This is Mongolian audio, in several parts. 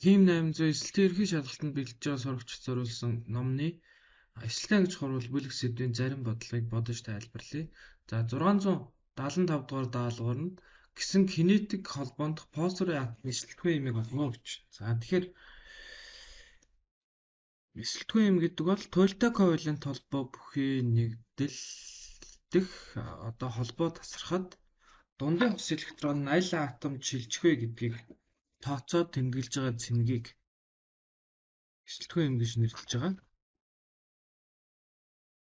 Хим 800 эсэлтийн ерхий шалгалтанд бэлдэж байгаа сурагчид зориулсан номны эсэлтийн ангиж хурвал бүлэг сэдвийн зарим бодлогыг бодож тайлбарлая. За 675 дугаар даалгавар нь гисэн кинетик холбоонд фосфорын атомын эсэлтгүй ямиг олно гэж. За тэгэхээр эсэлтгүй юм гэдэг бол туйлтай ковалент холбоо бүхий нэгдэлдэх холбоо тасрахад дундын хос электрон нь аль атомд шилжих вэ гэдгийг тооцоод тэмдэглэж байгаа цэнгийг эсэлтгүй юм гэж нэрлэж байгаа.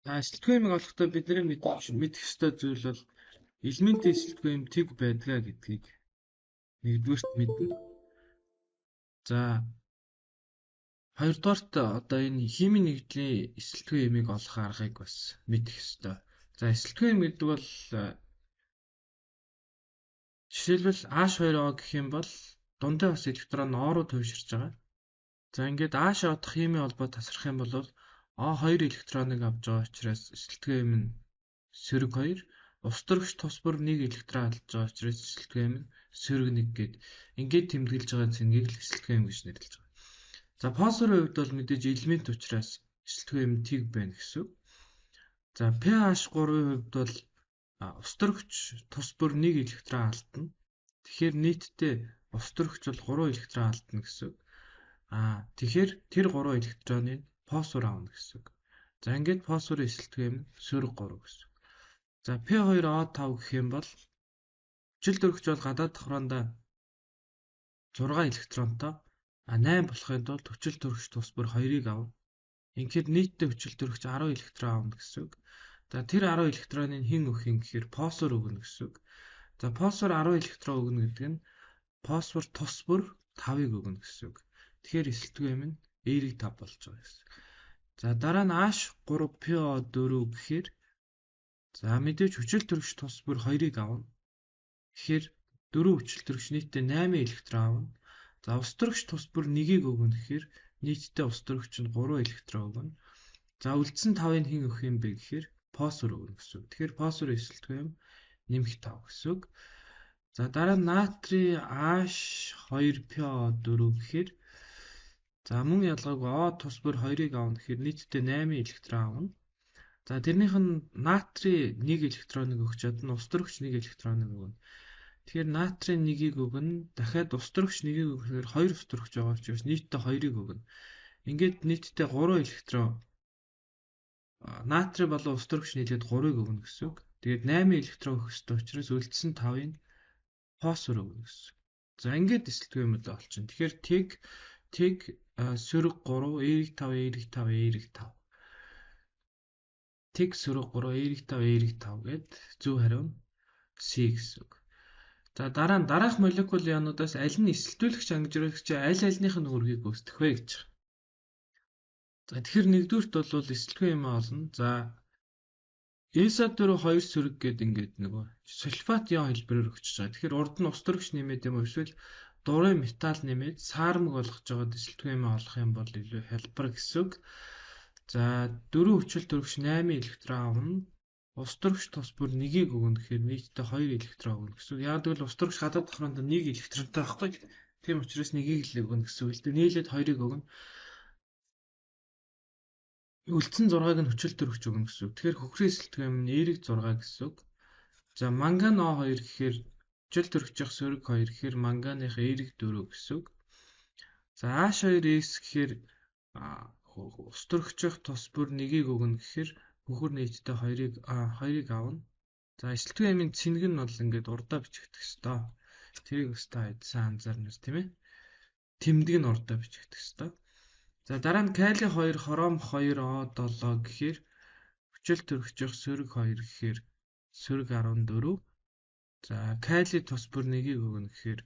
За эсэлтгүй юмыг олохдоо бидний мэдэх ёстой зүйл бол элементийн эсэлтгүй юм тэг байдгаа гэдгийг нэгдүгээрт мэднэ. За хоёрдугаарт энэ химийн нэгдлийн эсэлтгүй юмыг олох аргыг бас мэдэх ёстой. За эсэлтгүй юм гэдэг бол жишээлбэл H2O гэх юм бол дундын хос электрон O руу туйширч байгаа. За ингээд H одох химийн холбоо тасрах юм бол O2 электроныг авч байгаа учраас эсэлтгүй юм нь сөрөг 2, устөрөгч тус бүр 1 электрон алдж байгаа учраас эсэлтгүй юм нь сөрөг 1 гэд ингээд тэмдэглэж байгаа цэнгийг л эсэлтгүй юм гэж нэрлэж байгаа. За фосфорын хувьд бол мэдээж элемент учраас эсэлтгүй юм тэг байна гэсэн. За pH3-ийн хувьд бол устөрөгч тус бүр 1 электрон алдна. Тэгэхээр нийтдээ устөрөгч бол 3 электрон алдна гэсэн. Тэгэхээр тэр 3 электроныг фосфор аавна гэсэн. За ингээд фосфорын эсэлтгүй юм сөрөг 3 гэсэн. За P2O5 гэх юм бол хүчил төрөгч бол гадаад давхраандаа 6 электронтой 8 болохын тулд хүчил төрөгч тус бүр 2-ыг авна. Ингээд нийтдээ хүчил төрөгч 10 электрон авна гэсэн. За тэр 10 электроныг хэн өгөх юм гэхээр фосфор өгнө гэсэн. За фосфор 10 электрон өгнө гэдэг нь фосфор тус бүр 5-ыг өгнө гэсэн. Тэгэхээр эсэлтгүй юм нь эерэг 5 болж байгаа гэсэн. За дараа нь H3PO4 гэхээр за мэдээж хүчил төрөгч тус бүр 2-ыг авна. Тэгэхээр 4 хүчил төрөгч нийтдээ 8 электрон авна. За ус төрөгч тус бүр 1-ийг өгнө гэхээр нийтдээ ус төрөгч нь 3 электрон өгнө. За үлдсэн 5-ыг хэн өгөх юм бэ гэхээр фосфор өгнө гэсэн. Тэгэхээр фосфорын эсэлтгүй юм нэмэх 5 гэсэн. За дараа нь натрий H2PO4 гэхээр за мөн ялгаагүй O тус бүр 2-ыг авна гэхээр нийтдээ 8 электрон авна. За тэрнийх нь натрий 1 электроныг өгч чадна, ус төрөгч 1 электроныг өгнө. Тэгэхээр натрий 1-ийг өгнө, дахиад ус төрөгч 1-ийг өгөхээр 2 ус төрөгч байгаа учраас нийтдээ 2-ыг өгнө. Ингээд нийтдээ 3 электрон натрий болон ус төрөгч нийлээд 3-ыг өгнө гэсэн үг. Тэгээд 8 электрон өгөх ёстой учраас үлдсэн 5-ыг фосфор өгнө гэсэн. За ингээд эсэлтгүй юм л олчихно. Тэгэхээр тэг сөрөг 3 эерэг 5 эерэг 5 эерэг 5. Тэг сөрөг 3 эерэг 5 эерэг 5 гэд зөв хариу нь C гэсэн үг. За дараах молекул януудаас аль нь эсэлтүүлэгч ангижруулагчийн аль альных нь үүргийг гүйцэтгэх вэ гэж. За тэгэхээр нэгдүгürt бол эсэлтгүй юм олно. За ESA4 2 сөрөг гэдэг ингээд нөгөө сульфат ион хэлбэрээр өгчөж байгаа. Тэгэхээр урд нь ус төрөгч нэмээд юм уу эсвэл дурын металл нэмээд саармаг болгож байгаа эсэлтгүй юм олох юм бол илүү хялбар гэсэн үг. За 4 хүчил төрөгч 8 электрон авна. Ус төрөгч тус бүр 1-ийг өгнө гэхээр нийтдээ 2 электрон өгнө гэсэн. Яг л ус төрөгч гадаад давхраанд 1 электронтой байхгүй. Тийм учраас 1-ийг л өгнө гэсэн үг л дээ. Нийлээд 2-ыг өгнө. Үлдсэн 6-ыг нь хүчил төрөгч өгнө гэсэн үг. Тэгэхээр хөхрийн эсэлтгүй юм нь эерэг 6 гэсэн үг. За манган O2 гэхээр хүчил төрөгчийнх сөрөг 2 гэхээр манганых эерэг 4 гэсэн үг. За H2S гэхээр ус төрөгчийнх тус бүр 1-ийг өгнө гэхээр хөхөр нийтдээ 2-ыг авна. За эсэлтгүй юмын цэнэг нь бол ингээд урдаа бичигдэх ёстой. Тэрийг бас та сайн анзаарнаас тийм ээ. Тэмдэг нь урдаа бичигдэх ёстой. За дараа нь кали 2 хором 2 O7 гэхээр хүчил төрөгчийнх сөрөг 2 гэхээр сөрөг 14. За кали тус бүр 1-ийг өгнө гэхээр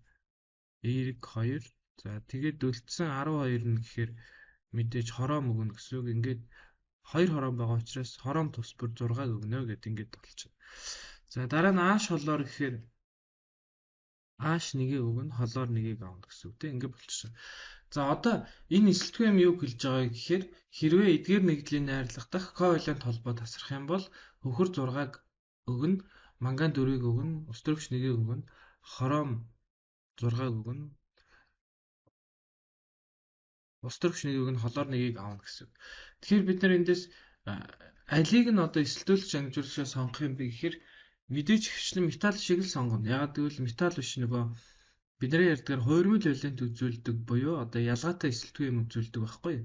эерэг 2. За тэгээд үлдсэн 12 нь гэхээр мэдээж хором өгнө гэсэн үг. Ингээд 2 хором байгаа учраас хором тус бүр 6-г өгнө гэдэг ингээд болчихно. За дараа нь H холоор гэхээр H 1-ийг өгнө, холоор 1-ийг авна гэсэн үг тийм ингээд болчихно. За одоо энэ эсэлтгүй юм юу хэлж байгаа гэхээр хэрвээ эдгээр нэгдлийн найрлах дах ковалент холбоо тасрах юм бол хөхөр 6-г өгнө, манган 4-ийг өгнө, ус төрөгч 1-ийг өгнө, хором 6-г өгнө. Улс төр хүчний үг нь холоор нэгийг аавна гэсэн. Тэгэхээр бид нар эндээс алийг нь одоо эсэлтүүлэгч ангижуулагчаа сонгох юм бэ гэхээр мэдээж хвчлэн металл шиг л сонгоно. Ягаад гэвэл металл биш нөгөө бидний ярьдгаар хувирмал валент үзүүлдэг буюу одоо ялгаатай эсэлтгүй юм үзүүлдэг байхгүй.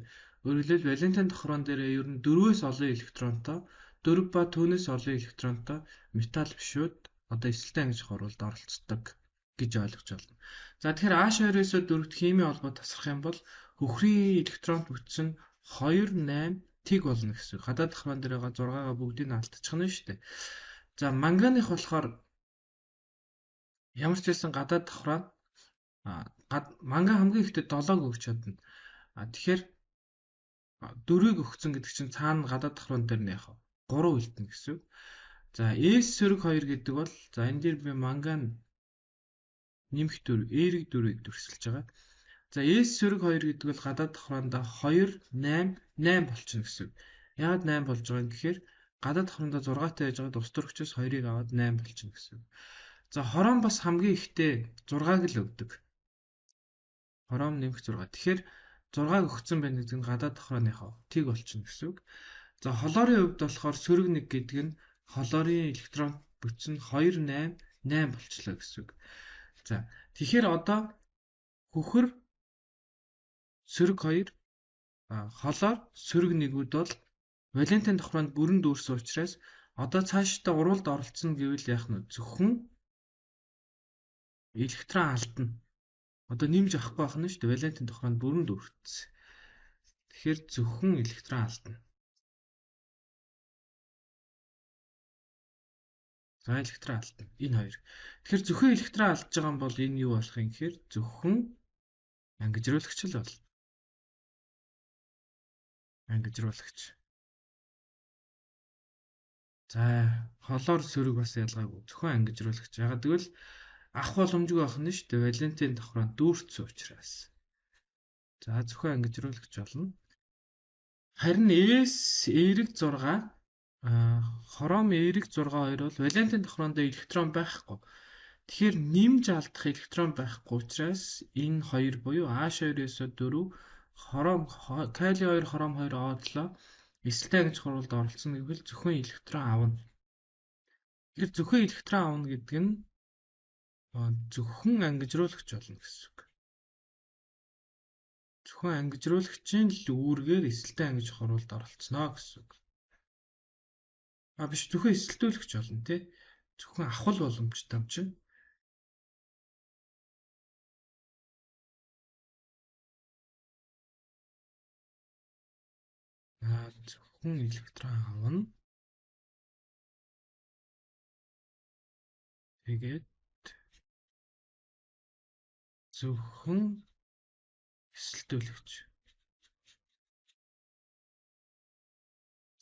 Өөрөөр хэлбэл валентын тохироон дээр ер нь 4-өөс олон электронтой, 4 ба түүнээс олон электронтой металл бишүүд одоо эсэлтэн ангиж оруулалт оролцдог гэж ойлгож байна. За тэгэхээр H2-оос 4-т химийн холбоо тасрах юм бол хөхрийн электронт бүтсэн 2, 8 тэг болно гэсэн. Гадаад тохироон дээр байгаа 6-гаа бүгдийг нь алдчих нь шүү дээ. За манганых болохоор ямар ч хэлсэн гадаад тохироон манган хамгийн ихдээ 7-г өгч чадна. Тэгэхээр 4-ийг өгсөн гэдэг чинь цаана гадаад тохироон дээр нь яах вэ? 3 үлдэнэ гэсэн. За S-2 гэдэг бол за энэ дээр би манган нэмэх 4, эрэг 4-ийг дүрсэлж байгаа. За S-2 гэдэг бол гадаад тохироондоо 2, 8, 8 болчихно гэсэн. Яагаад 8 болж байгаа юм гэхээр гадаад тохирондоо 6-тай байж байгаа улс төр хүчээс 2-ыг аваад 8 болчихно гэсэн. За хорон бас хамгийн ихдээ 6-г л өгдөг. Хором нэмэх 6. Тэгэхээр 6-г өгсөн байна гэдэг нь гадаад тохирооныхоо тэг болчихно гэсэн үг. За холоорын хувьд болохоор сөрөг 1 гэдэг нь холоорын электрон бүтсэн 2, 8, 8 болчлоо гэсэн үг. За тэгэхээр одоо хөхөр сөрөг 2 холоор сөрөг 1-үүд бол валентын тохироонд бүрэн дүүрсэн учраас одоо цаашдаа уралд оролцсон гэвэл яах нь зөвхөн электрон алдна. Одоо нэмж авахгүй байх нь шүү дээ. Валентын тохироонд бүрэн дүүрсэн. Тэгэхээр зөвхөн электрон алдна. За электрон алдна. Энэ хоёр. Тэгэхээр зөвхөн электрон алдж байгаа юм бол энэ юу болох юм гэхээр зөвхөн ангижруулагч л бол. Ангижруулагч. За холоор сөрөг бас ялгаагүй. Зөвхөн ангижруулагч. Ягаад гэвэл ах боломжгүй байх нь шүү дээ. Валентын тохироонд дүүрсэн учраас. За зөвхөн ангижруулагч болно. Харин S эрэг 6 хором эрэг 6 2 бол валентын тохироондоо электрон байхгүй. Тэгэхээр нэмж алдах электрон байхгүй учраас энэ хоёр буюу H2-оос 4 хором кали 2 хором 2 O7 эсэлтэн ангиж хуралд оролцсон гэвэл зөвхөн электрон авна. Тэгэхээр зөвхөн электрон авна гэдэг нь зөвхөн ангижруулагч болно гэсэн үг. Зөвхөн ангижруулагчийн л үүргээр эсэлтэн ангиж хуралд оролцсноо гэсэн үг. Биш зөвхөн эсэлтүүлэгч болно тий. Зөвхөн авах боломжтой юм чинь. Зөвхөн электрон авна. Тэгээд зөвхөн эсэлтүүлэгч.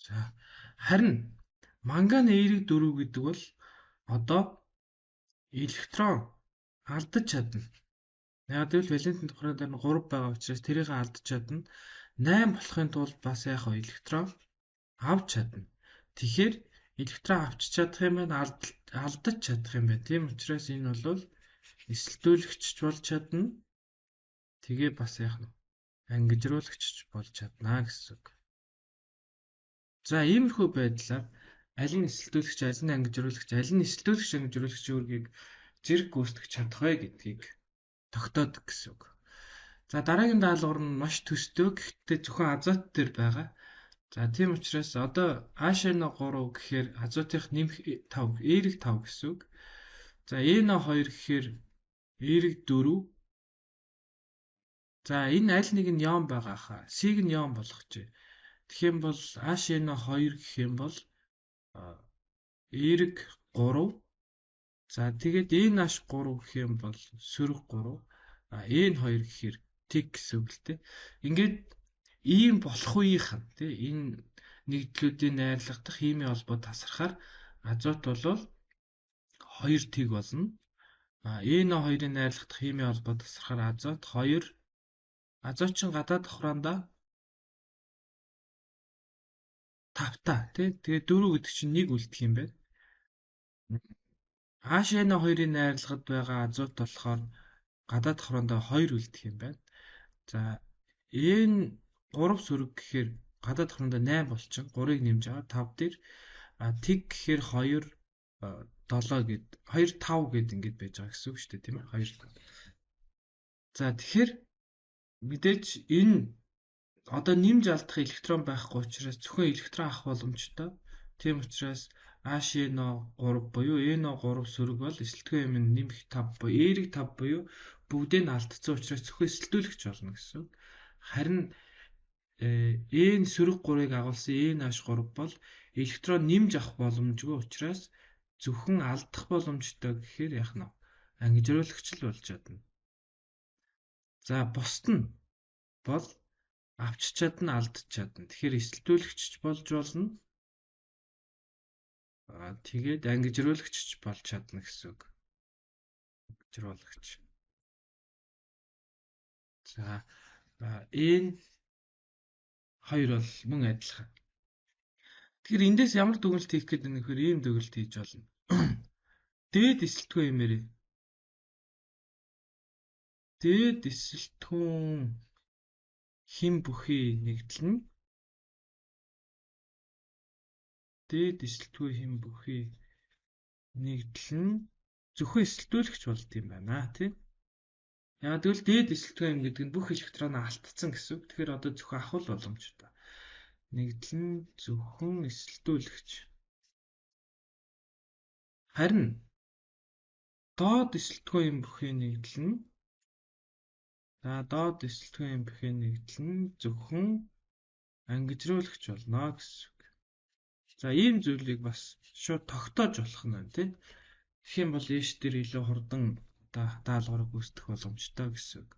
За харин манган эрэг 4 гэдэг бол одоо электрон алдаж чадна. Яг л валентын тохироон дээр нь 3 байгаа учраас тэрийг алдаж чадна. 8 болохын тулд бас яг электрон авч чадна. Тэгэхээр электрон авч чадах юм байна, алдаж чадах юм байна. Тийм учраас энэ бол эсэлтүүлэгч болж чадна. Тэгээ бас яг ангижруулагч болж чадна гэсэн үг. За иймэрхүү байдлаар аль нь эсэлтүүлэгч, аль нь ангижруулагч, аль нь эсэлтүүлэгч, ангижруулагч үүргийг зэрэг гүйцэтгэж чадах вэ гэдгийг тогтоодог гэсэн үг. За дараагийн даалгавар нь маш төстэй гэхдээ зөвхөн азот дээр байгаа. За тийм учраас одоо HNO3 гэхээр азотын нэмэх 5, эрэг 5 гэсэн үг. За NO2 гэхээр эрэг 4. За энэ аль нэг нь ион байгаа хаа. Сиг нь ион болгоч. Тэгэх юм бол HNO2 гэх юм бол эрэг 3. За тэгээд NH3 гэх юм бол сөрөг 3. N2 гэхээр тэг гэсэн үг л дээ. Ингээд ийм болох үеийнх нь тий энэ нэгдлүүдийн найрлагдах химийн холбоо тасрахаар азот бол 2 тэг болно. NO2-ын найрлагдах химийн холбоо тасрахаар азот 2 азотчин гадаад тохироондоо 5 тий. Тэгээ 4 гэдэг чинь 1 үлдэх юм байна. HNO2-ын найрлагад байгаа азот болохоор гадаад тохироондоо 2 үлдэх юм байна. За Энэ 3 сөрөг гэхээр гадаад давхрандаа 8 болчихно. 3-ыг нэмж аваад 5 дээр тэг гэхээр 2 7 гэд 2 5 гэд ингэж байж байгаа гэсэн үг шүү дээ, тийм ээ? 2. За тэгэхээр мэдээж энэ одоо нэмж алдах электрон байхгүй учраас зөвхөн электрон авах боломжтой. Тийм учраас HNO 3 буюу NO3 сөрөг бол эсэлтгүй юм нэмэх 5 буюу эерэг 5 буюу бүгдийг нь алдсан учраас зөвхөн эсэлтүүлэгч болно гэсэн. Харин N сөрөг 3-ыг агуулсан NH3 бол электрон нэмж авах боломжгүй учраас зөвхөн алдах боломжтой гэхээр яах нь ангижруулагч л болж чадна. За бусд нь бол авч чадна, алдж чадна. Тэгэхээр эсэлтүүлэгч болж болно. Тэгээд ангижруулагч болж чадна гэсэн үг. Ангижруулагч. За энэ хоёр бол мөн адилхан. Тэгэхээр эндээс ямар дүгнэлт хийх гээд байна гэхээр ийм дүгнэлт хийж болно. Дээд эсэлтгүй юмэрээ. Дээд эсэлтгүүн хим бүхий нэгдэлнэ. Дээд эсэлтгүй хим бүхий нэгдэлнэ. Зөвхөн эсэлтүүлэгч болд юм байна, тийм. Яг тэгвэл дээд эсэлтгүй юм гэдэг нь бүх электроноо алдсан гэсэн үг. Тэгэхээр одоо зөвхөн авах боломжтой. Нэгдэлн зөвхөн эсэлтүүлэгч. Харин доод эсэлтгүй юм бүхий нэгдэлн. За доод эсэлтгүй юм бүхий нэгдэлн зөвхөн ангижруулагч болно гэсэн үг. За ийм зүйлийг бас шууд тогтоож болох нь байна, тийм. Тэгэх юм бол ээш дээр илүү хурдан даалгаврыг үүсгэх боломжтой гэсэн үг.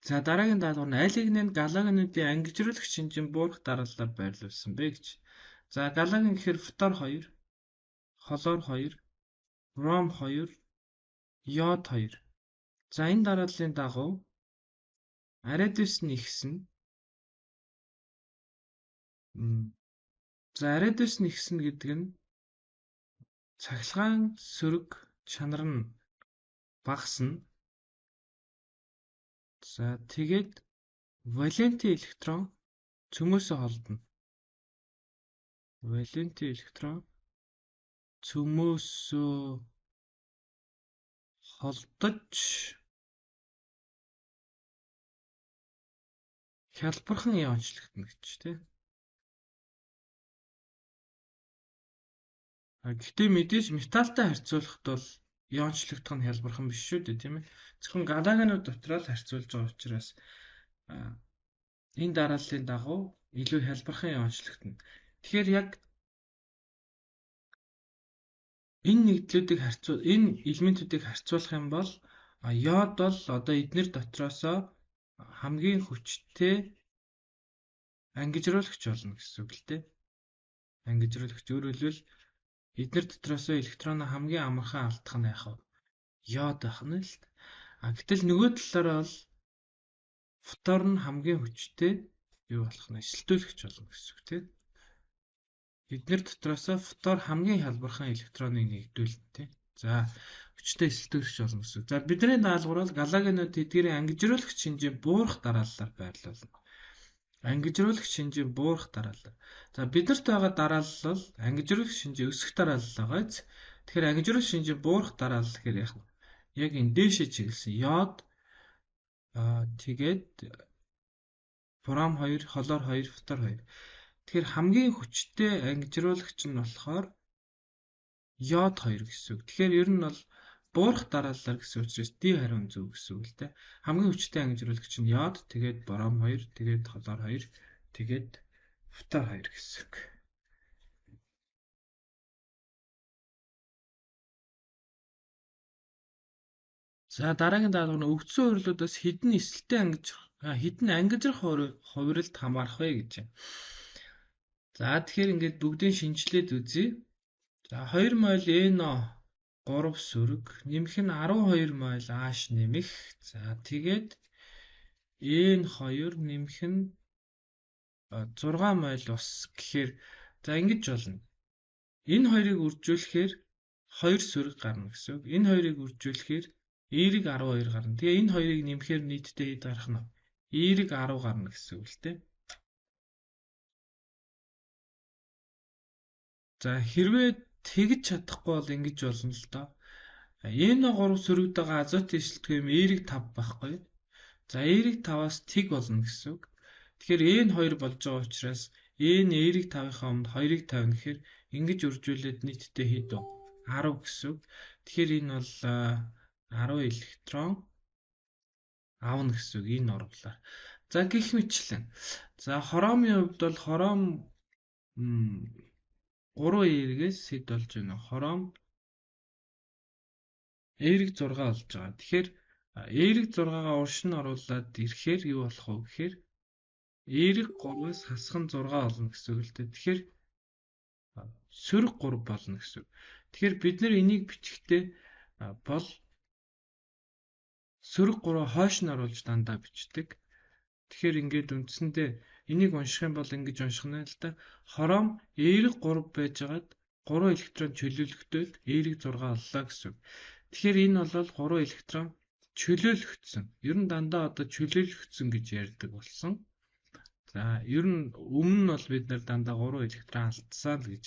За дараагийн даалгавар нь аль нэгний галогенуудын ангижруулах шинжийн буурах дараалалаар байрлуулсан бэ гэж. За галоген гэхээр фтор 2, хлор 2, бром 2, йод 2. За энэ дарааллын дагуу ариадус нь ихсэн. За ариадус нь ихсэн гэдэг нь цахилгаан сөрөг чанар нь багасна. За тэгээд валенти электрон цөмөөсөө холдно. Валенти электрон цөмөөсөө холдож хялбархан иончлогдно гэж тийм. Гэхдээ мэдээж металлтай харьцуулахад бол иончлогдох нь хялбархан биш шүү дээ, тийм ээ. Зөвхөн галогенууд дотор л харьцуулж байгаа учраас энэ дарааллын дагуу илүү хялбархан иончлогдно. Тэгэхээр яг энэ нэгдлүүдийг энэ элементүүдийг харьцуулах юм бол йод бол одоо эднэр дотроосоо хамгийн хүчтэй ангижруулагч болно гэсэн үг л дээ. Ангижруулагч өөрөөр хэлбэл эднэр дотроосоо электроноо хамгийн амархан алдах нь яах вэ? Йод байх нь л. Гэтэл нөгөө талаараа бол фтор нь хамгийн хүчтэй юу болох нь эсэлтүүлэгч болно гэсэн үг тийм. Эднэр дотроосоо фтор хамгийн хялбархан электроныг нэгдүүлнэ тийм. За хүчтэй эсэлтүүлэгч болно гэсэн үг. За бидний даалгавар бол галогенууд эдгээрийн ангижруулагч шинжийн буурах дарааллаар байрлуулна. Ангижруулагч шинжийн буурах дараалал. За бидэрт байгаа дараалал бол ангижруулагч шинжийн өсөх дараалал байгааз. Тэгэхээр ангижруулагч шинжийн буурах дараалал гэхээр яг энэ дээшээ чиглэсэн йод тэгээд бром 2, хлор 2, фтор 2. Тэгэхээр хамгийн хүчтэй ангижруулагч нь болохоор йод 2 гэсэн үг. Тэгэхээр ер нь бол буурах дараалал гэсэн учраас D хариун зөв гэсэн үг л дээ. Хамгийн хүчтэй ангижруулагч нь йод, тэгээд бром 2, тэгээд хлор 2, тэгээд фтор 2 гэсэн үг. За дараагийн даалгавар нь өгдсөн хувирлуудаас хэдэн ангижрах хувирлд хамаарах вэ гэж байна. За тэгэхээр ингээд бүгдийг шинжилээд үзье. За 2 моль NO 3 сөрөг нэмэх нь 12 моль H нэмэх. За тэгээд N2 нэмэх нь 6 моль ус гэхээр за ингэж болно. Энэ хоёрыг үржүүлэхээр 2 сөрөг гарна гэсэн үг. Энэ хоёрыг үржүүлэхээр Эерэг 12 гарна. Тэгээ энэ хоёрыг нэмэхээр нийтдээ хэд гарах нь? Эерэг 10 гарна гэсэн үг л дээ. За хэрвээ тэгж чадахгүй бол ингэж болно л доо. Энэ 3 сөрөгд байгаа азотын эсэлтгүйм эерэг 5 байхгүй. За эерэг 5-аас тэг болно гэсэн үг. Тэгэхээр энэ 2 болж байгаа учраас энэ эерэг 5-ийнхаа өмнө 2-ыг тавина гэхээр ингэж үржүүлээд нийтдээ хэд вэ? 10 гэсэн үг. Тэгэхээр энэ бол 10 электрон аавна гэсэн үг энэ урвалаар. За гэх мэтлэн. За хромын хувьд бол хром 3 эергээс хэд болж байна вэ? Хром эерэг 6 болж байгаа. Тэгэхээр эерэг 6-гаа уршин оруулаад ирэхээр юу болох вэ гэхээр эерэг 3-аас хасах нь 6 болно гэсэн үг л дээ. Тэгэхээр сөрөг 3 болно гэсэн үг. Тэгэхээр бид нэр энийг бичихтэй бол сөрөг 3 хойш нь оруулж дандаа бичдэг. Тэгэхээр ингээд үндсэндээ энийг унших юм бол ингэж унших нь л да. Хром эерэг 3 байжгаад 3 электрон чөлөөлөгдөд эерэг 6 боллоо гэсэн үг. Тэгэхээр энэ бол 3 электрон чөлөөлөгдсөн. Ер нь дандаа одоо чөлөөлөгдсөн гэж ярьдаг болсон. За ер нь өмнө нь бол бид нар дандаа 3 электрон алдсан л гэж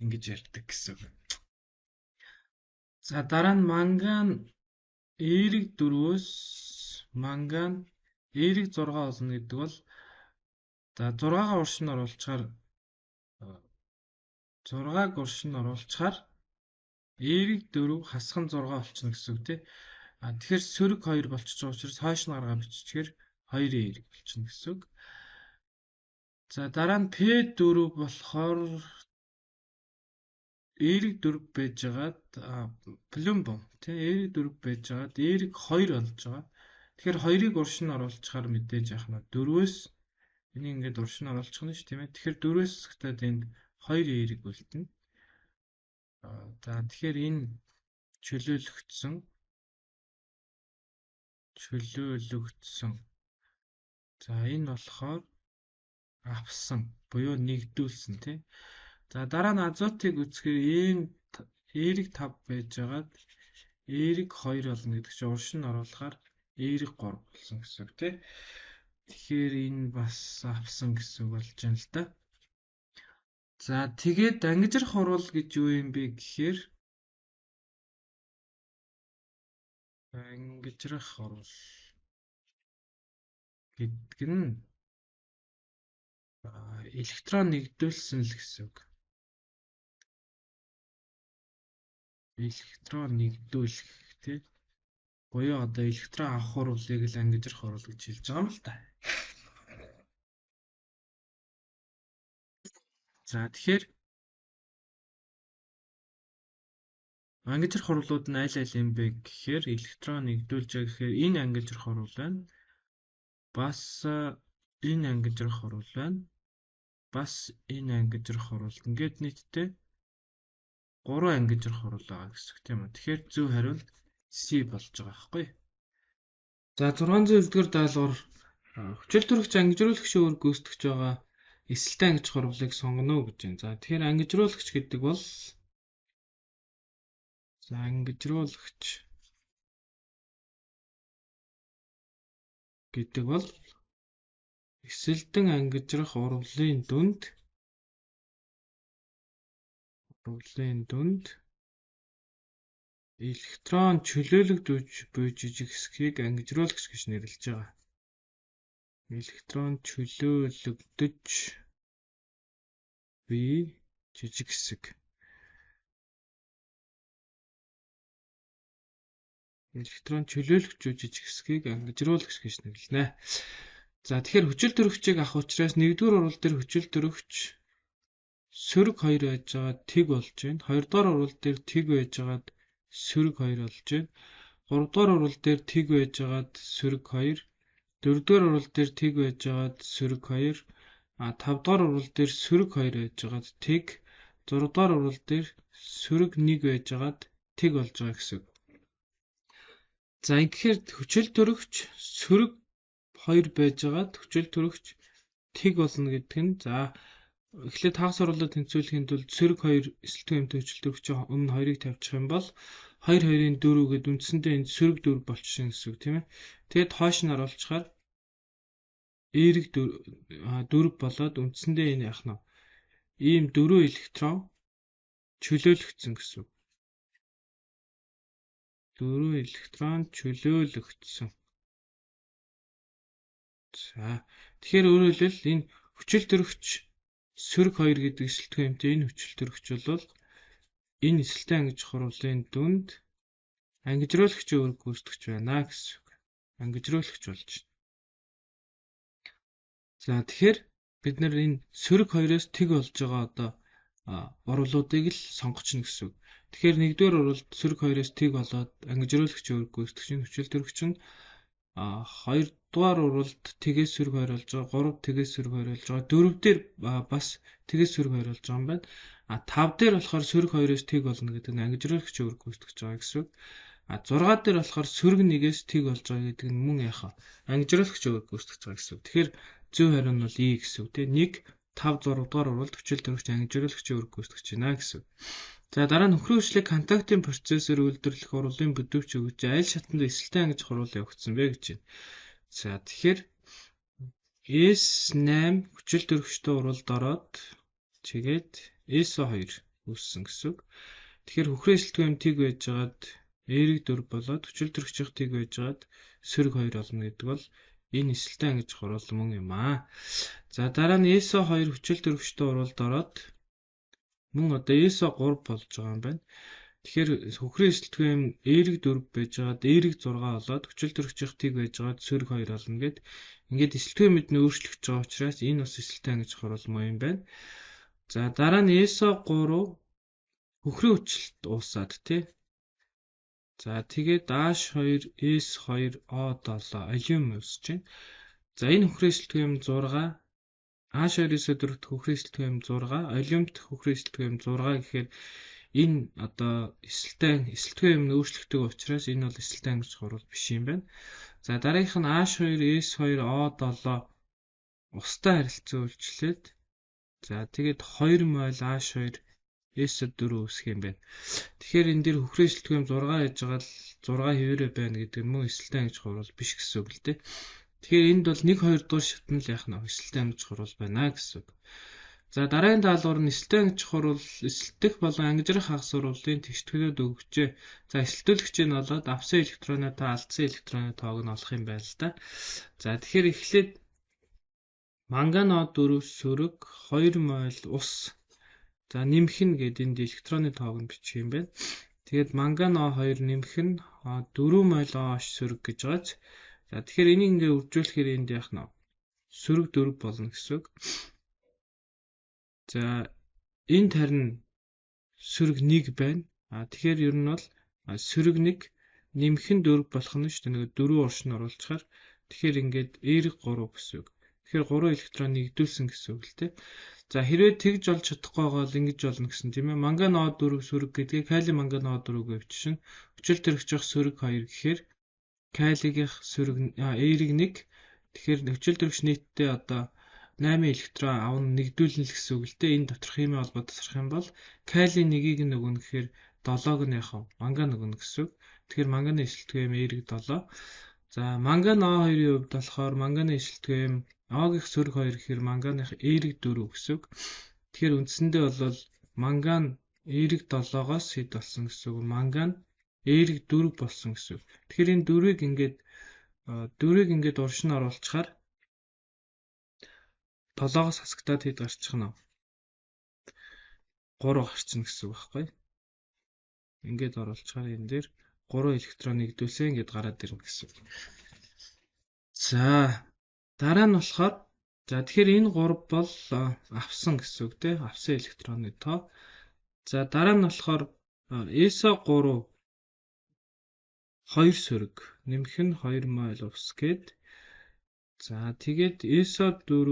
ингэж ярьдаг гэсэн. За дараа нь манган эерэг 4-өөс манган эерэг 6 болно гэдэг бол за 6-гаа уршин оруулчихаар 6-аг уршин оруулчихаар эерэг 4 хасах нь 6 болчихно гэсэн үг тий. Тэгэхээр сөрөг 2 болчихж байгаа учраас хойш нь гаргаа биччихээр 2 эерэг болчихно гэсэн үг. За дараа нь P4 болохоор эерэг 4 байжгаад плюмбом тий эерэг 4 байжгаад эерэг 2 болж байгаа. Тэгэхээр 2-ыг уршин оруулчихаар мэдээж яах нь 4-өөс энийг ингээд уршин оруулчих нь ш тийм ээ. Тэгэхээр 4-өөс хэсэгтээ энд 2 эерэг үлдэнэ. За тэгэхээр энэ чөлөөлөгдсөн за энэ болохоор авсан буюу нэгдүүлсэн тий. За дараа нь азотыг үзэхээр энэ эерэг 5 байжгаад эерэг 2 болно гэдэг чинь уршин оруулахаар эерэг 3 болсон гэсэн үг тий. Тэгэхээр энэ бас авсан гэсэн үг болж байна л да. За тэгээд ангижрах хурал гэж юу юм бэ гэхээр ангижрах хурал гэдэг нь электрон нэгдүүлсэн л гэсэн үг. Электрон нэгдүүлэх тий. Буюу одоо электрон авах хурлыг л ангижрах хурал гэж хэлж байгаа юм л та. За тэгэхээр ангижрах хурлууд нь аль аль юм бэ гэхээр электрон нэгдүүлж байгаа гэхээр энэ ангижрах хурал байна. Бас энэ ангижрах хурал байна. Бас энэ ангижрах хурал. Ингээд нийтдээ 3 ангижрах хурал байгаа гэсэн үг тийм үү. Тэгэхээр зөв хариу нь C болж байгаа байхгүй. За 609-р даалгавар хүчил төрөгч ангижруулагч өөр гүйцэтгэж байгаа эсэлтэй ангижрах хуралыг сонгоно гэж байна. За тэгэхээр ангижруулагч гэдэг бол эсэлтэн ангижрах урвалын дүнд электрон чөлөөлөгдөж буй жижиг хэсгийг ангижруулагч гэж нэрлэж байгаа. Электрон чөлөөлөгдөж буй жижиг хэсэг. Электрон чөлөөлөгч буй жижиг хэсгийг ангижруулагч гэж нэрлэнэ. За тэгэхээр хүчил төрөгчийг авах учраас 1-р урвал дээр хүчил төрөгч сөрөг 2 байж байгаа тэг болж байна. 2-р урвал дээр тэг байж байгаад сөрөг 2 болж байна. 3-р урвал дээр тэг байж байгаад сөрөг 2. 4-р урвал дээр тэг байж байгаад сөрөг 2. 5-р урвал дээр сөрөг 2 байж байгаад тэг. 6-р урвал дээр сөрөг 1 байж байгаад тэг болж байгаа гэсэн үг. За ингэхээр хүчил төрөгч сөрөг 2 байжгаад хүчил төрөгч тэг болно гэдэг нь за эхлээд хагас орлоо тэнцвүүлэхийн тулд сөрөг 2 эсэлтэн эмтэй хүчил төрөгчийн өмнө 2-ыг тавьчих юм бол 2 2-ын 4 гэдэг үндсэндээ энэ сөрөг 4 болчихно гэсэн үг тийм ээ. Тэгээд хойш нь оруулчихаар эерэг 4 болоод үндсэндээ энэ яах нь ийм 4 электрон чөлөөлөгдсөн гэсэн үг. 4 электрон чөлөөлөгдсөн. За тэгэхээр өөрөөр хэлбэл энэ хүчил төрөгч сөрөг 2 гэдэг эсэлтгүүмтэй энэ хүчил төрөгч бол энэ эсэлтэй ангиж хурлын дүнд ангижруулагчийн үүрэг гүйцэтгэж байна гэсэн үг. Ангижруулагч болж байна. За тэгэхээр бид нар энэ сөрөг 2-оос тэг болж байгаа одоо орлуудыг л сонгочихно гэсэн үг. Тэгэхээр нэгдүгээр оруулалт сөрөг 2-оос тэг болоод ангижруулагчийн үүрэг гүйцэтгэж байна. Хүчил төрөгч нь хоёрдугаар уралд тэгээс сөрөг 2 болж байгаа, 3 тэгээс сөрөг 2 болж байгаа, 4 дээр бас тэгээс сөрөг 2 болж байгаа юм байна. 5 дээр болохоор сөрөг 2-оос тэг болно гэдэг нь ангижруулагч үүрэг гүйцэтгэж байгаа гэсэн үг. 6 дээр болохоор сөрөг 1-ээс тэг болж байгаа гэдэг нь мөн яхаа ангижруулагч үүрэг гүйцэтгэж байгаа гэсэн үг. Тэгэхээр зөв хариу нь бол E гэсэн үг тийм 1 5 6 дугаар уралд хүчил төрөгч ангижруулагч үүрэг гүйцэтгэж байна гэсэн үг. За дараа нь нөхрийн хүчлийг контактын процессор үйлдвэрлэх урлын бүдүүвч өгч аль шатанд эсэлтэй ангиж хуруул явагдсан бэ гэж байна. За тэгэхээр S8 хүчил төрөгчтэй уралд ороод тэгээд SO2 үүссэн гэсэн үг. Тэгэхээр хөхрийн эсэлтгүүм тэг байж байгаад эерэг 4 болоод хүчил төрөгчийн тэг байж байгаад сөрөг 2 болно гэдэг бол энэ эсэлтэй ангиж хуруул мөн юм аа. За дараа нь SO2 хүчил төрөгчтэй уралд ороод мөн одоо SO3 болж байгаа юм байна. Тэгэхээр хөхрийн эсэлтгүүм эерэг 4 байж байгаад эерэг 6 болоод хүчил төрөгчийн тэг байж байгаад сөрөг 2 болно гэд ингээд эсэлтгүүмэд нь өөрчлөгдөж байгаа учраас энэ бас эсэлтэй ангиж хуруул мөн юм байна. За дараа нь SO3 хөхрийн хүчлэлт уусаад тий. За тэгээд H2 S2 O7 алюм үүсэж байна. За энэ хөхрийн эсэлтгүүм 6 H2-ээс дөрөвт хөхрийн эсэлтгүүм 6, алюмт хөхрийн эсэлтгүүм 6 гэхээр энэ одоо эсэлтгүүм нь өөрчлөгдөг учраас энэ бол эсэлтэй ангиж хуруул биш юм байна. За дараагийнх нь H2 S2 O7 устай харилцан үйлчлээд за тэгээд 2 мол H2 S4 үүсгэх юм байна. Тэгэхээр энэ дээр хөхрийн эсэлтгүүм 6 яж байгаа л 6 хэвээрээ байна гэдэг нь мөн эсэлтэй ангиж хуруул биш гэсэн үг л дээ. Тэгэхээр энд бол 1 2 дугаар шатнд л яах нь эсэлтэй ангиж хуруул байна гэсэн үг. За дараагийн даалгавар нь эсэлтэй ангиж хуруул эсэлтэх болон ангижрах хагас сурвалжын тэгштгэлүүд өгчээ. За эсэлтүүлэгчийн нь болоод авсан электроны тоо алдсан электроны тоог нь олох юм байна л да. За тэгэхээр эхлээд манган O4 сөрөг 2 мол ус. За нэмэх нь гэдэг энд электроны тоог нь бичих юм байна. Тэгээд манган O2 нэмэх нь 4 мол OH сөрөг гэж байгааз. За тэгэхээр энийг ингээ үржүүлэхээр энд яах нь сөрөг 4 болно гэсэн үг. За энд харин сөрөг 1 байна. Тэгэхээр ер нь бол сөрөг 1 нэмэх нь 4 болох нь шүү дээ. Нэг 4 урш нь оруулчихаар тэгэхээр ингээд эерэг 3 гэсэн үг. Тэгэхээр 3 электрон нэгдүүлсэн гэсэн үг л дээ. За хэрвээ тэгж олж чадахгүй байгаа бол ингэж болно гэсэн тийм ээ. Манган O4 сөрөг гэдгийг калий манган O4-г өвчшин. Хүчил төрөгчийнх сөрөг 2 гэхээр калигийнх сөрөг эерэг 1. Тэгэхээр хүчил төрөгч нийтдээ одоо 8 электрон авна нэгдүүлнэ л гэсэн үг л дээ. Энэ доторх химийн холбоо тасрах юм бол калий 1-ийг нь өгнө гэхээр 7-г нь яах вэ? Манган өгнө гэсэн үг. Тэгэхээр манганы эсэлтгүүм эерэг 7. За манган O2-ийн хувьд болохоор манганы эсэлтгүүм O-гийн сөрөг 2 гэхээр манганых эерэг 4 гэсэн үг. Тэгэхээр үндсэндээ бол манган эерэг 7-гоос хэд болсон гэсэн үг. Манган эерэг 4 болсон гэсэн үг. Тэгэхээр энэ 4-ийг ингээд урш нь оруулчихаар 7-оос хасагдаад хэд гарчих нь вэ? 3 гарчихна гэсэн үг байхгүй. Ингээд оруулчихаар энэ дээр 3 электрон нэгдүүлсэн ингээд гараад ирнэ гэсэн үг. За дараа нь болохоор за тэгэхээр энэ 3 бол авсан гэсэн үг тий. Авсан электроны тоо. За дараа нь болохоор SO3 2 сөрөг нэмэх нь 2 мол ус гээд за тэгээд SO4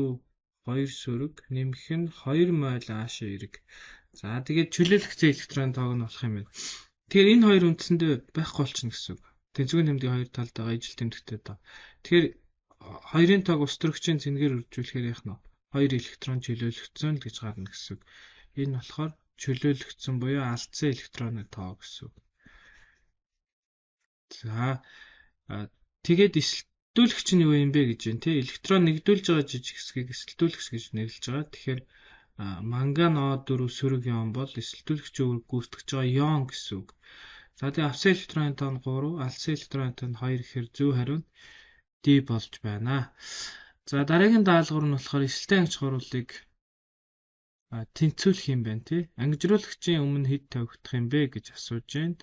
2 сөрөг нэмэх нь 2 мол H эерэг. За тэгээд чөлөөлөгцөө электрон тоог нь болох юм байна. Тэгэхээр энэ хоёр үндсэндээ байхгүй болчихно гэсэн үг. Тэнцвэрийн тэмдгийн хоёр талд байгаа ижил тэмдэгтэй тоо. Тэгэхээр хоёрын тоог ус төрөгчийн цэнгээр үржүүлэхээр яах нь 2 электрон чөлөөлөгдсөн л гэж гарна гэсэн үг. Энэ болохоор чөлөөлөгдсөн буюу алдсан электроны тоо гэсэн үг. За тэгээд эсэлтүүлэгч нь юу юм бэ гэж байна тий? Электрон нэгдүүлж байгаа жижиг хэсгийг эсэлтүүлэгч гэж нэрлэж байгаа. Тэгэхээр манган O4 сөрөг ион бол эсэлтүүлэгч үүрэг гүйцэтгэж байгаа ион гэсэн үг. За тэгээд авсан электроны тоон 3, алсан электроны тоон 2 гэхээр зөв хариу нь D болж байна. За дараагийн даалгавар нь болохоор эсэлтэй ангиж хурлыг тэнцвүүлэх юм байна тий. Ангижруулагчийн өмнө хэд тавигдах юм бэ гэж асууж байна.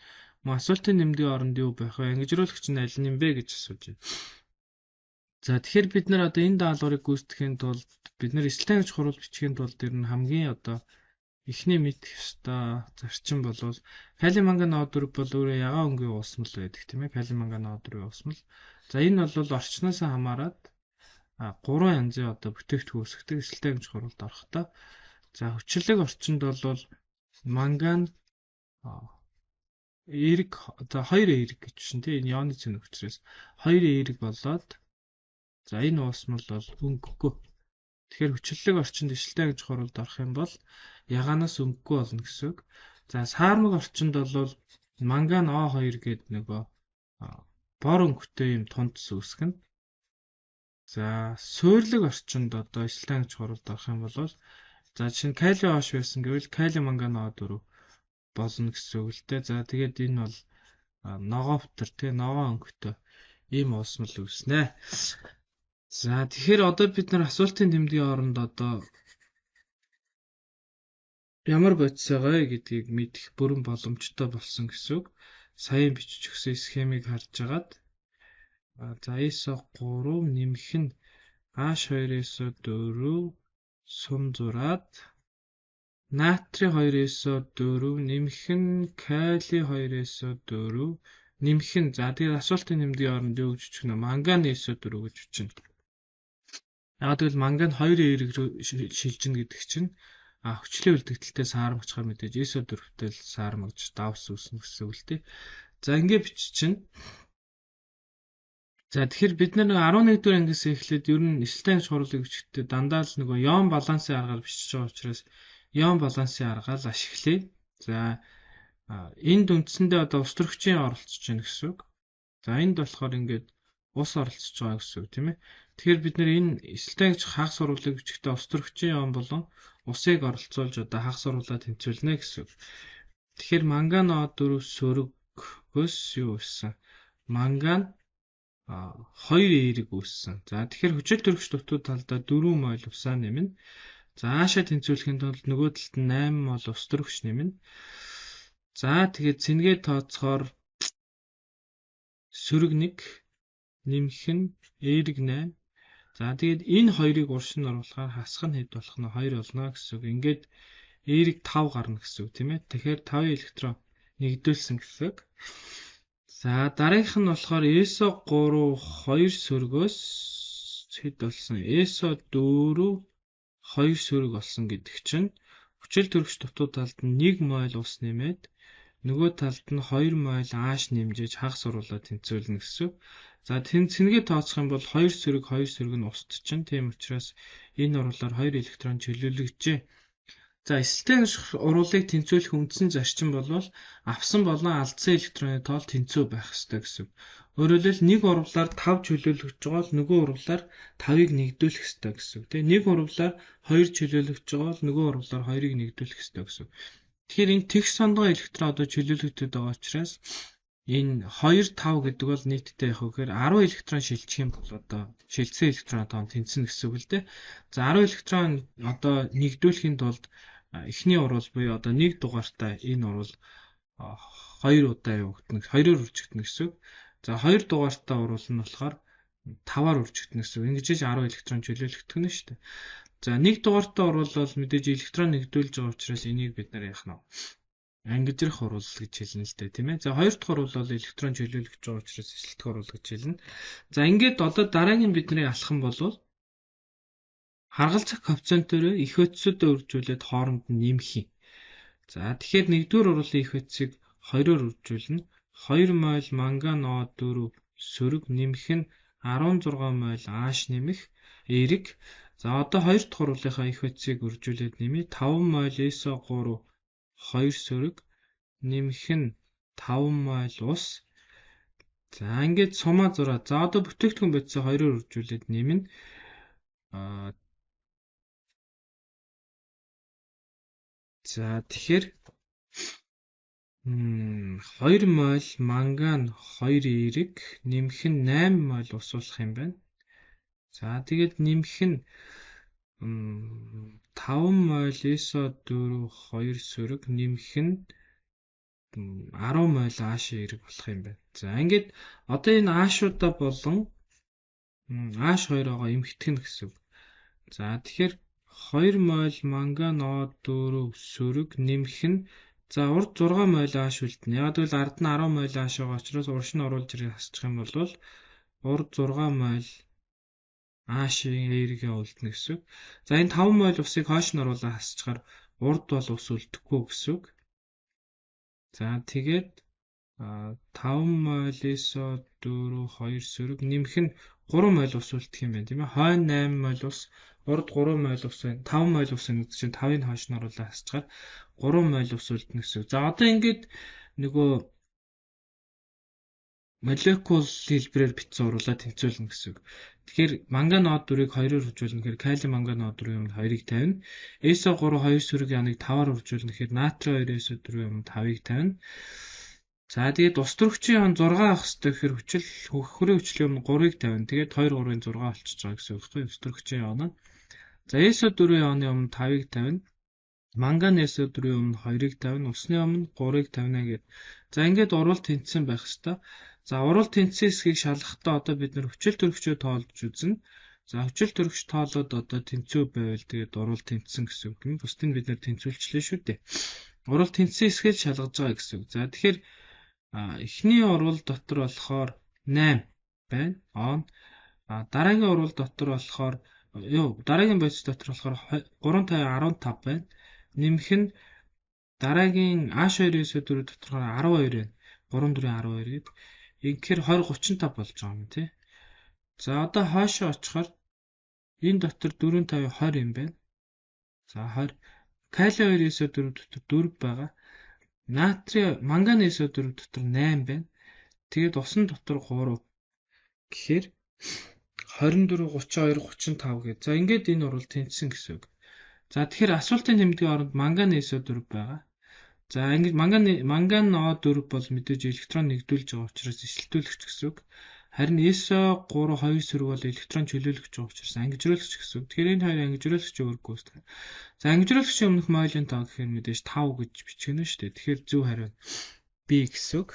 Мөн асуултын нэмдгийн оронд юу байх вэ? Ангижруулагч нь аль нь юм бэ гэж асууж байна. За тэгэхээр бид нар одоо энэ даалгаврыг гүйцэтгэхийн тулд бид нар эсэлтэй ангиж хурал бичгийн тулд ер нь хамгийн одоо эхний мэдэх ёстой зарчим болвол калий манган O4 бол өөрөө ягаан өнгийн уусмал байдаг тийм ээ. Калий манган O4-ийн уусмал. За энэ бол орчноос хамаарат 3 янзын одоо бүтээгдэхүүн үүсгдэг эсэлтэй ангиж хуралд орохдоо. За хүчлэг орчинд бол манган эерэг одоо 2 эерэг гэж байна тийм. Энэ ионы цэн учраас 2 эерэг болоод за энэ уусмал бол өнгөгүй. Тэгэхээр хүчлэг орчинд эсэлтэй ангиж хуралд орох юм бол ягаанаас өнгөгүй болно гэсэн үг. За саармаг орчинд бол манган O2 гэдэг нөгөө бор өнгөтэй юм тунц үүсгэн. За суйрлаг орчинд одоо эсэлтэй ангиж хуралд орох юм бол за жишээ нь калий О байсан гэвэл калий манган O4 болно гэсэн үг л дээ. За тэгээд энэ бол ногоовтер тий ногоо өнгөтэй ийм уусмал үүснэ. За тэгэхээр одоо бид нар асуултын тэмдгийн оронд одоо ямар бодис байгаа гэдгийг мэдэх бүрэн боломжтой болсон гэсэн үг. Саяын бичиж өгсөн схемийг харж агаад за ISO3 нэмэх нь H2SO4 сум зураад натрий 2SO4 нэмэх нь калий 2SO4 нэмэх нь за тэгээд асуултын нэмдгийн оронд юу гэж бичгэнэ? Манган SO4 гэж бичнэ. Яг тэгвэл манган 2 эерэг рүү шилжинэ гэдэг чинь хүчлийн үлдэгдэлтэй саармагчаар мэдээж SO4-тэй саармагч давс үүснэ гэсэн үг л дээ. За ингэ биччихнэ. За тэгэхээр бид нар 11 дугаар ангиас эхлээд ер нь эсэлтэй ангиж хурлыг бичихдээ дандаа л нөгөө ион балансын аргаар бичиж байгаа учраас ион балансын аргаар л ашиглая. За энд үндсэндээ одоо ус төрөгчийн оролцож байна гэсэн үг. За энд болохоор ингээд ус оролцож байгаа гэсэн үг тийм ээ. Тэгэхээр бид нар энэ эсэлтэй ангиж хагас сурвалжийг бичихдээ ус төрөгчийн ион болон усыг оролцуулж одоо хагас сурвалжаа тэнцвүүлнэ гэсэн үг. Тэгэхээр манган O4 сөрөгөөс юу үүссэн? Манган 2 эерэг үүссэн. За тэгэхээр хүчил төрөгч дутуу талдаа 4 мол усаа нэмнэ. За аашаа тэнцвүүлэхийн тулд нөгөө талд нь 8 мол ус төрөгч нэмнэ. За тэгээд цэнгээ тооцохоор сөрөг 1 нэмэх нь эерэг 8. За тэгээд энэ хоёрыг уршин оруулахаар хасах нь хэд болох нь 2 болно гэсэн үг. Ингээд эерэг 5 гарна гэсэн үг тийм ээ. Тэгэхээр 5 электрон нэгдүүлсэн гэсэн үг. За дараагийнх нь болохоор SO3 2 сөргөөс хэд болсон? SO4 2 сөрөг болсон гэдэг чинь хүчил төрөгч дутуу талд нь 1 мол ус нэмээд нөгөө талд нь 2 мол ааш нэмжиж хагас сурвалжаа тэнцвүүлнэ гэсэн үг. За цэнгээ тооцох юм бол 2 сөрөг нь уст чинь. Тийм учраас энэ оруулаар 2 электрон чөлөөлөгчээ. За эсэлтэй ангиж уруулыг тэнцвүүлэх үндсэн зарчим бол авсан болон алдсан электроны тоол тэнцүү байх ёстой гэсэн үг. Өөрөөр хэлбэл нэг уруулаар 5 чөлөөлөгч байгаа бол нөгөө уруулаар 5-ыг нэгдүүлэх ёстой гэсэн үг. Тэгээ нэг уруулаар 2 чөлөөлөгч байгаа бол нөгөө уруулаар 2-ыг нэгдүүлэх ёстой гэсэн үг. Тэгэхээр энэ тэгш сондгоо электрон одоо чөлөөлөгдөд байгаа учраас энэ 2 5 гэдэг бол нийтдээ яг үгээр 10 электрон шилжих юм бол одоо шилжсэн электроноо тоон тэнцэнэ гэсэн үг л дээ. За 10 электрон одоо нэгдүүлэхийн тулд эхний уруул буюу одоо 1 дугаартай энэ уруул 2 удаа явагдана. 2-оор үржигдэнэ гэсэн үг. За 2 дугаартай уруул нь болохоор 5-аар үржигдэнэ гэсэн үг. Ингэж 10 электрон чөлөөлөгдөх нь шүү дээ. За 1 дугаартай уруул бол мэдээж электрон нэгдүүлж байгаа учраас энийг бид нар яах нь ангижрах уруул гэж хэлнэ л дээ, тийм ээ. За 2 дахь уруул бол электрон чөлөөлөгдөж байгаа учраас эсэлтэх уруул гэж хэлнэ. За ингээд одоо дараагийн бидний алхам бол харгалзах коэффициентээр их хөтсөдөө үржүүлээд хооронд нь нэмэх юм. За тэгэхээр 1-р уруулын их хөтсийг 2-оор үржүүлнэ. 2 мол манган O4 сөрөг нэмэх нь 16 мол ааш нэмэх эерэг. За одоо 2 дахь уруулынхаа их хөтсийг үржүүлээд нэмье. 5 мол SO3 2 сөрөг нэмэх нь 5 мол ус. За ингээд сумаа 6. За одоо бүтээгдэхүүн бодисоо 2-оор үржүүлээд нэмнэ. Аа за тэгэхээр 2 мол манган 2 эерэг нэмэх нь 8 мол ус болох юм байна. За тэгээд нэмэх нь 5 мол исо4 2 сөрөг нэмэх нь 10 мол ааш эерэг болох юм байна. За ингээд одоо энэ аашуудаа болон ааш 2-оогоо эмхтгэн гэсэн үг. За тэгэхээр 2 мол манган O4 сөрөг нэмэх нь за урд 6 мол ааш үлдэнэ. Яг л ард нь 10 мол ааш байгаа учраас урш нь оруулж ирээ хасчих юм бол урд 6 мол аашийн эергээ үлдэнэ гэсэн үг. За энэ 5 мол усыг хойш нь оруулаад хасчихаар урд бол ус үлдэхгүй гэсэн үг. За тэгээд 5 молисо 4 2 сөрөг нэмэх нь 3 мол ус үлдэх юм байна тийм ээ. Хойно 8 мол ус, урд 3 мол ус байна. 5 мол ус гэдэг чинь 5-ыг хойш нь оруулаад хасчихаар 3 мол ус үлдэнэ гэсэн. За одоо ингээд нөгөө молекул хэлбэрээр бичсэн уруулаад тэнцвүүлнэ гэсэн. Тэгэхээр манган O4-ыг 2-оор хуржуулна гэхээр калий манган O4-ийн өмнө 2-ыг тавина. SO3 2 сөрөг яныг 5-аар хуржуулна гэхээр натрий 2 SO4-ийн өмнө 5-ыг тавина. За тэгээд ус төрөгчийн он 6 авах хэрэгтэй гэхээр хөрийн хүчлийн өмнө 3-ыг тавина. Тэгээд 2 3-ын 6 болчихж байгаа гэсэн үг байхгүй ус төрөгчийн он. За SO4-ийн оны өмнө 5-ыг тавина. Манган SO4-ийн өмнө 2-ыг тавина. Усны өмнө 3-ыг тавина гэдэг. За ингээд урвал тэнцсэн байх хэрэгтэй. За урвал тэнцсэн хэсгийг шалгахдаа одоо бид нэр хүчил төрөгчөө тоолж үзнэ. За хүчил төрөгч тоолоод одоо тэнцүү байвал тэгээд урвал тэнцсэн гэсэн үг юм. Бусдыг бид нэр тэнцвүүлчлээ шүү дээ. Урвал тэнцсэн хэсгийг шалгаж байгаа гэсэн үг. За тэгэхээр эхний урвал дотор болохоор 8 байна. Он. Дараагийн урвал дотор болохоор дараагийн бодис дотор болохоор 350 15 байна. Нэмэх нь дараагийн H2SO4 дотор 12 байна. 3 4 12 гэдэг. Тэгэхээр 20 35 болж байгаа юм тий. За одоо хоошоо очихоор энэ дотор 4 50 20 юм байна. За 20 калий 2 SO4 дотор 4 байгаа. Натрий манган SO4 дотор 8 байна. Тэгээд усан дотор 3. Тэгэхээр 24 32 35 гэж. За ингээд энэ урвал тэнцсэн гэсэн үг. За тэгэхээр асуултын тэмдгийн оронд манган SO4 байгаа. За ингэж манган O4 бол мэдээж электрон нэгдүүлж байгаа учраас эсэлтүүлэгч гэсэн үг. Харин SO3 2 сөрөг бол электрон чөлөөлөгч байгаа учраас ангижруулагч гэсэн үг. Тэгэхээр энэ хоёр ангижруулагч өөрөөр гүйцэтгэв. За ангижруулагчийн өмнөх мойлын тоо гэхээр мэдээж 5 гэж бичгэнэ шүү дээ. Тэгэхээр зөв хариу B гэсэн үг.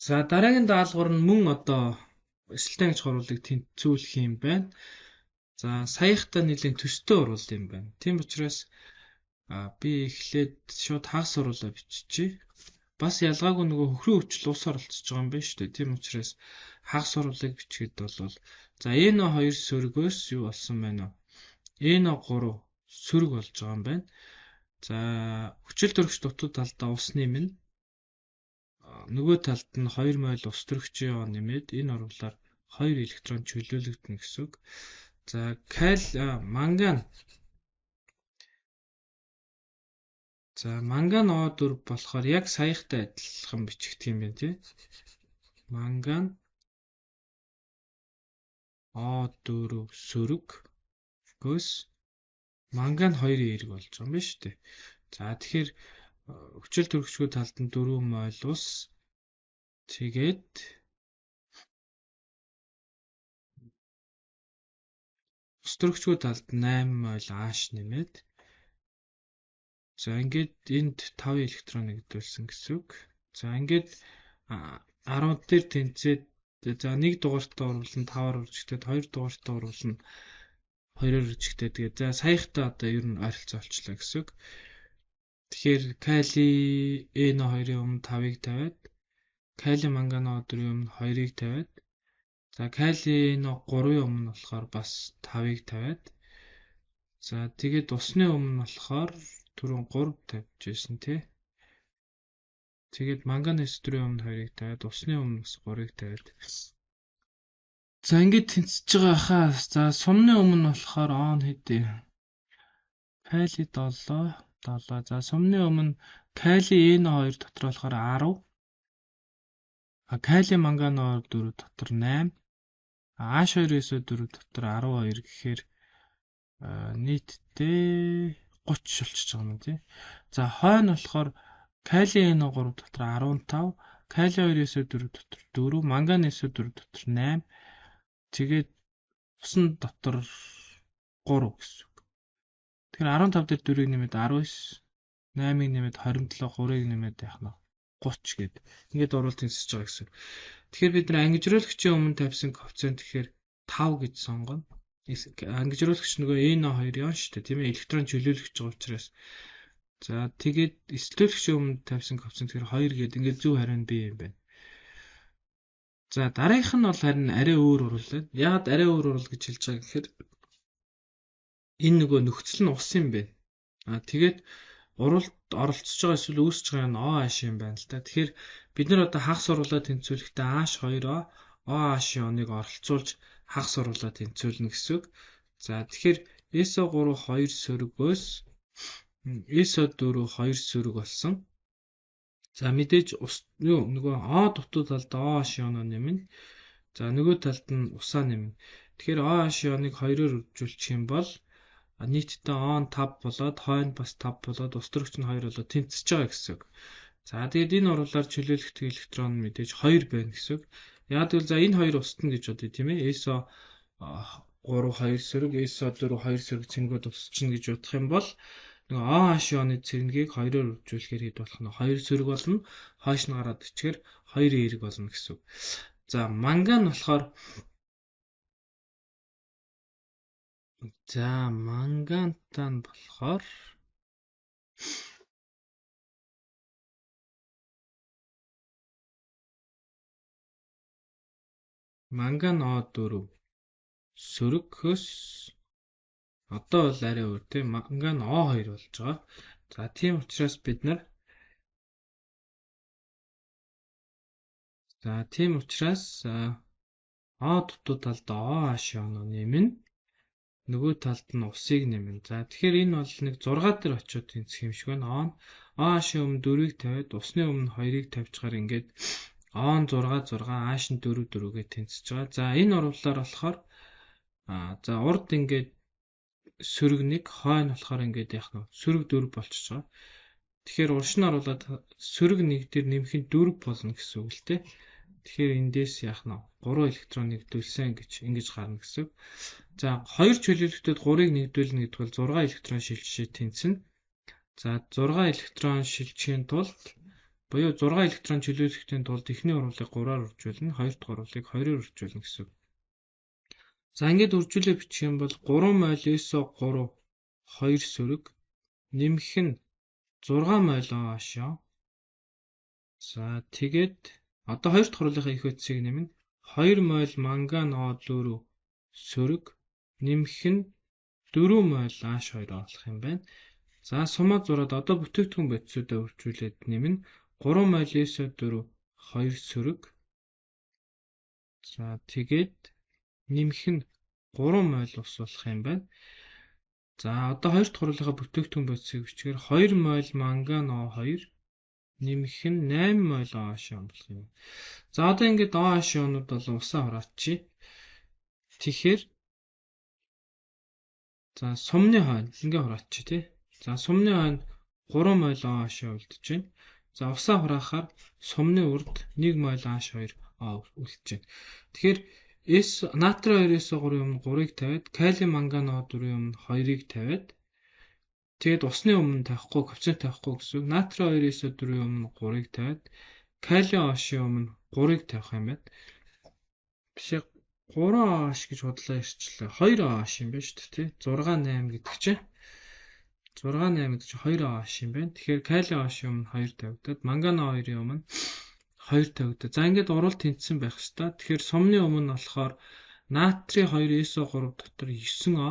За дараагийн даалгавар нь мөн одоо эсэлтэн ангиж хурлыг тэнцвүүлэх юм байна. За саяхтай нэлийн төстэй урвал юм байна. Тийм учраас би эхлээд шууд хагас уруулаа биччихье. Бас ялгаагүй нөгөө хөхрийн хүчил ус оролцож байгаа юм байна шүү дээ. Тийм учраас хагас уруулыг бичгээд бол за энэ 2 сөргөөс юу болсон байна вэ? Энэ 3 сөрөг болж байгаа юм байна. За хүчил төрөгч дутуу талдаа ус нэмнэ. Нөгөө талд нь 2 мол ус төрөгчийн он нэмээд энэ урвалаар 2 электрон чөлөөлөгдөнө гэсэн үг. За манган За манган O4 болохоор яг саяхтай адилхан бичигдэх юм байна тий. Манган O4 сөрөг гөөс манган 2 эерэг болж байгаа юм байна шүү дээ. За тэгэхээр хүчил төрөгчгүй талд нь 4 мол ус тэгээд ус төрөгчгүй талд 8 мол ааш нэмээд за ингээд энд 5 электрон нэгдүүлсэн гэсэн үг. За ингээд 10 дээр тэнцээд за 1 дугаартай урвал нь 5-аар үржигдээд 2 дугаартай урвал нь 2-оор үржигдээд тэгээд за саяхтай одоо ер нь ойролцоо олчлаа гэсэн үг. Тэгэхээр калий NO2-ийн өмнө 5-ыг тавиад калий манган O4-ийн өмнө 2-ыг тавиад за калий NO3-ийн өмнө болохоор бас 5-ыг тавиад за тэгээд усны өмнө болохоор түрүүн 3 тавьж байсан тий. Тэгээд манган S4-ийн өмнө 2-ыг тавиад усны өмнө бас 3-ыг тавиад. За ингээд тэнцэж байгаа хаа. За сумны өмнө болохоор он хэдий. Калий 7. За сумны өмнө калий N2 дотор болохоор 10. Калий манган O4 дотор 8, H2SO4 дотор 12 гэхээр нийтдээ 30 болчихж байгаа юм тий. За хойно болохоор калий NO3 дотор 15, калий 2SO4 дотор 4, манган SO4 дотор 8, тэгээд усан дотор 3 гэсэн үг. Тэгэхээр 15 дээр 4-ийг нэмээд 19, 8-ыг нэмээд 27, 3-ыг нэмээд яах нь 30 гээд ингээд оруулалт тэнцэж байгаа гэсэн. Тэгэхээр бид нар ангижруулагчийн өмнө тавьсан коэффициент гэхээр 5 гэж сонгоно. Ангижруулагч нөгөө NO2 яа шүү дээ, тийм ээ, электрон чөлөөлөгч байгаа учраас. За тэгээд эсэлтүүлэгчийн өмнө тавьсан коэффициент гэхээр 2 гээд ингээд зөв хариу нь B юм байна. За дараагийнх нь бол харин арай өөр уруулаа. Яагаад арай өөр урал гэж хэлж байгаа гэхээр энэ нөгөө нөхцөл нь ус юм байна. Тэгээд уралд оролцож байгаа эсвэл үүсэж байгаа нь OH юм байна л да. Тэгэхээр бид нар одоо хагас уруулаа тэнцвүүлэхдээ H2O OH ионыг оролцуулж хагас уруулаа тэнцвүүлнэ гэсэн үг. За тэгэхээр SO3 2 сөрөгөөс SO4 2 сөрөг болсон. За мэдээж нөгөө O дутуу талд OH ионоо нэмнэ. За нөгөө талд нь усаа нэмнэ. Тэгэхээр OH ионыг 2-оор үржүүлчих юм бол нийтдээ O нь 5 болоод хойно бас 5 болоод ус төрөгч нь 2 болоод тэнцэж байгаа гэсэн үг. За тэгээд энэ оруулаар чөлөөлөгдөх электрон нь мэдээж 2 байна гэсэн үг. Яг тэгвэл за энэ хоёр устна гэж бодъё тийм ээ. SO3 2 сөрөг, SO4 2 сөрөг цэнгүүд усчихна гэж бодох юм бол нөгөө OH ионы цэрнгийг 2-оор үржүүлэхээр хэд болох нь 2 сөрөг болно. Хойш нь гараад ичгээр 2 эерэг болно гэсэн үг. За манган болохоор мангантай нь болохоор манган O4 сөрөгөөс одоо бол арай өөр тийм манган O2 болж байгаа. За тийм учраас бид нар O дутуу талд OH ионоо нэмнэ. Нөгөө талд нь усыг нэмнэ. За тэгэхээр энэ бол нэг 6 дээр очиод тэнцэх юм шиг байна. OH-ийн өмнө 4-ийг тавиад усны өмнө 2-ыг тавьчихаар ингээд O нь 6 6, H нь 4 4-гээ тэнцэж байгаа. За энэ оруулалаар болохоор за урд ингээд сөрөг 1, хойно болохоор ингээд яах нь сөрөг 4 болчихж байгаа. Тэгэхээр уршин оруулаад сөрөг 1 дээр нэмэх нь 4 болно гэсэн үг л дээ. Тэгэхээр эндээс яах нь 3 электрон нэгдүүлсэн гэж ингэж гарна гэсэн үг. За 2 чөлөөлөгчдөд 3-ыг нэгдүүлнэ гэдэг бол 6 электрон шилжиж тэнцэнэ. За 6 электрон шилжихийн тулд буюу 6 электрон чөлөөлөгчдийн тулд эхний урвалыг 3-аар үржүүлнэ, хоёр дахь урвалыг 2-оор үржүүлнэ гэсэн үг. За ингээд үржүүлээ бичих юм бол 3 мол SO3 2 сөрөг нэмэх нь 6 мол OH. За тэгээд одоо хоёр дахь урвалынхаа их хэтсийг нэмнэ. 2 мол манган O4 сөрөг нэмэх нь 4 мол H2 болох юм байна. За сумаа зураад одоо бүтээгдэхүүн бодисуудаа үржүүлээд нэмнэ. 3 мол SO4 2 сөрөг. За тэгээд нэмэх нь 3 мол ус болох юм байна. За одоо хоёр дахь урвалынхаа бүтээгдэхүүн бодисыг бичгээр 2 мол манган O2 нэмэх нь 8 мол OH болох юм. За одоо ингээд OH ионууд бол усаа хураачи. Тэгэхээр за сумны хойно ингээ хураачи тий. За сумны хойно 3 мол OH үлдэж байна. За усаа хураахаар сумны урд 1 мол H2 үлдэж байна. Тэгэхээр натри 2SO3-ийн өмнө 3-ыг тавиад, калий манган O4-ийн өмнө 2-ыг тавиад, тэгээд усны өмнө тавихгүй, коэффициент тавихгүй гэсэн. Натри 2SO4-ийн өмнө 3-ыг тавиад, калий OH-ийн өмнө 3-ыг тавих юм байна. Биш 3 OH гэж бодлоо ирчлээ. 2 OH юм байна шүү дээ, тий. 6 8 гэдэг чинь 6 8 гэдэг чинь 2 OH юм байна. Тэгэхээр калий OH-ийн өмнө 2 тавигдаад, манган O2-ийн өмнө 2 тавигдаад. За ингээд урвал тэнцсэн байх хэвээр. Тэгэхээр сумны өмнө болохоор натри 2SO3 дотор 9O,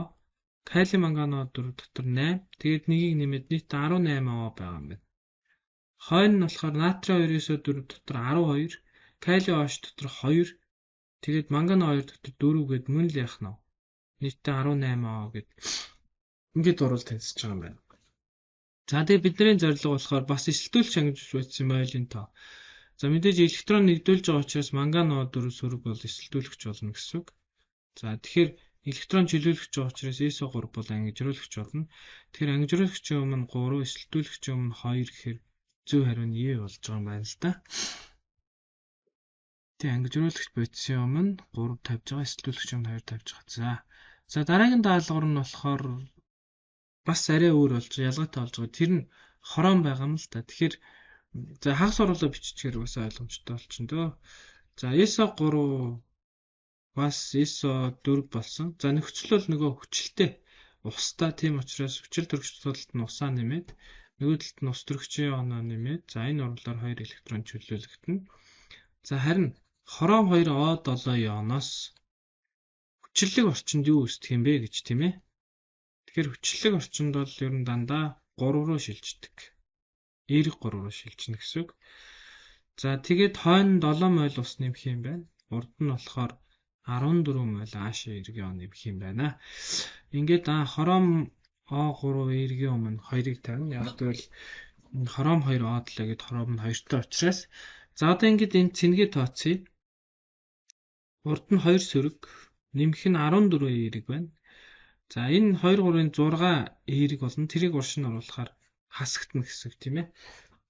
калий манган O4 дотор 8. Тэгээд нэгийг нэмээд нийт 18O байгаа юм байна. Хойно нь болохоор натри 2SO4 дотор 12, калий OH дотор 2, тэгээд манган O2 дотор 4 гээд мөн л яах нь нийтдээ 18O гээд ингээд урвал тэнцэж байгаа юм байна. За тэгээд бидний зорилго болохоор бас эсэлтүүлж ангиж байсан байлын тоо За мэдээж электрон нэгдүүлж байгаа учраас манган O4 сөрөг бол эсэлдүүлэгч болно гэсэн үг. За тэгэхээр электрон чөлөөлөгч байгаа учраас SO3 бол ангижруулагч болно. Тэгэхээр ангижруулагчийн өмнө 3, эсэлдүүлэгчийн өмнө 2 гэхээр зөв хариу нь E болж байгаа юм байна л да. Тэг ангижруулагч бодисын өмнө 3 тавьж байгаа, эсэлдүүлэгчийн өмнө 2 тавьж байгаа. За дараагийн даалгавар нь болохоор бас арай өөр болж байгаа, ялгаатай болж байгаа. Тэр нь хорон байгаа юм л да. Тэгэхээр за хагас оруулаа биччихээр бас ойлгомжтой болчихно дөө. За SO3 бас SO4 болсон. За нөхцөл бол нөгөө хүчилтэй устай, тийм учраас хүчил төрөгч талд нь усаа нэмээд нөгөө талд нь ус төрөгчийн оноо нэмээд за энэ урвалаар 2 электрон чөлөөлөгдөнө. За харин хорон 2 O7 ионоос хүчлэг орчинд юу үүсдэг юм бэ гэж, тийм ээ. Тэгэхээр хүчлэг орчинд бол ер нь дандаа 3 руу шилждэг. Эерэг 3 руу шилжнэ гэсэн үг. За тэгээд хойно 7 мол ус нэмэх юм байна. Урд нь болохоор 14 мол АШ эргийн он нэмэх юм байна. Ингээд хором O3 эргийн өмнө 2-ыг тавина. Яг гэвэл хором 2 O7 гэд хором нь 2-той учраас за одоо ингээд энэ цэнгээ тооцъё. Урд нь 2 сөрөг, нэмэх нь 14 эерэг байна. За энэ 2 3-ын 6 эерэг болно. Тэрийг уршин оруулахаар хасагдана гэсэн үг, тийм ээ.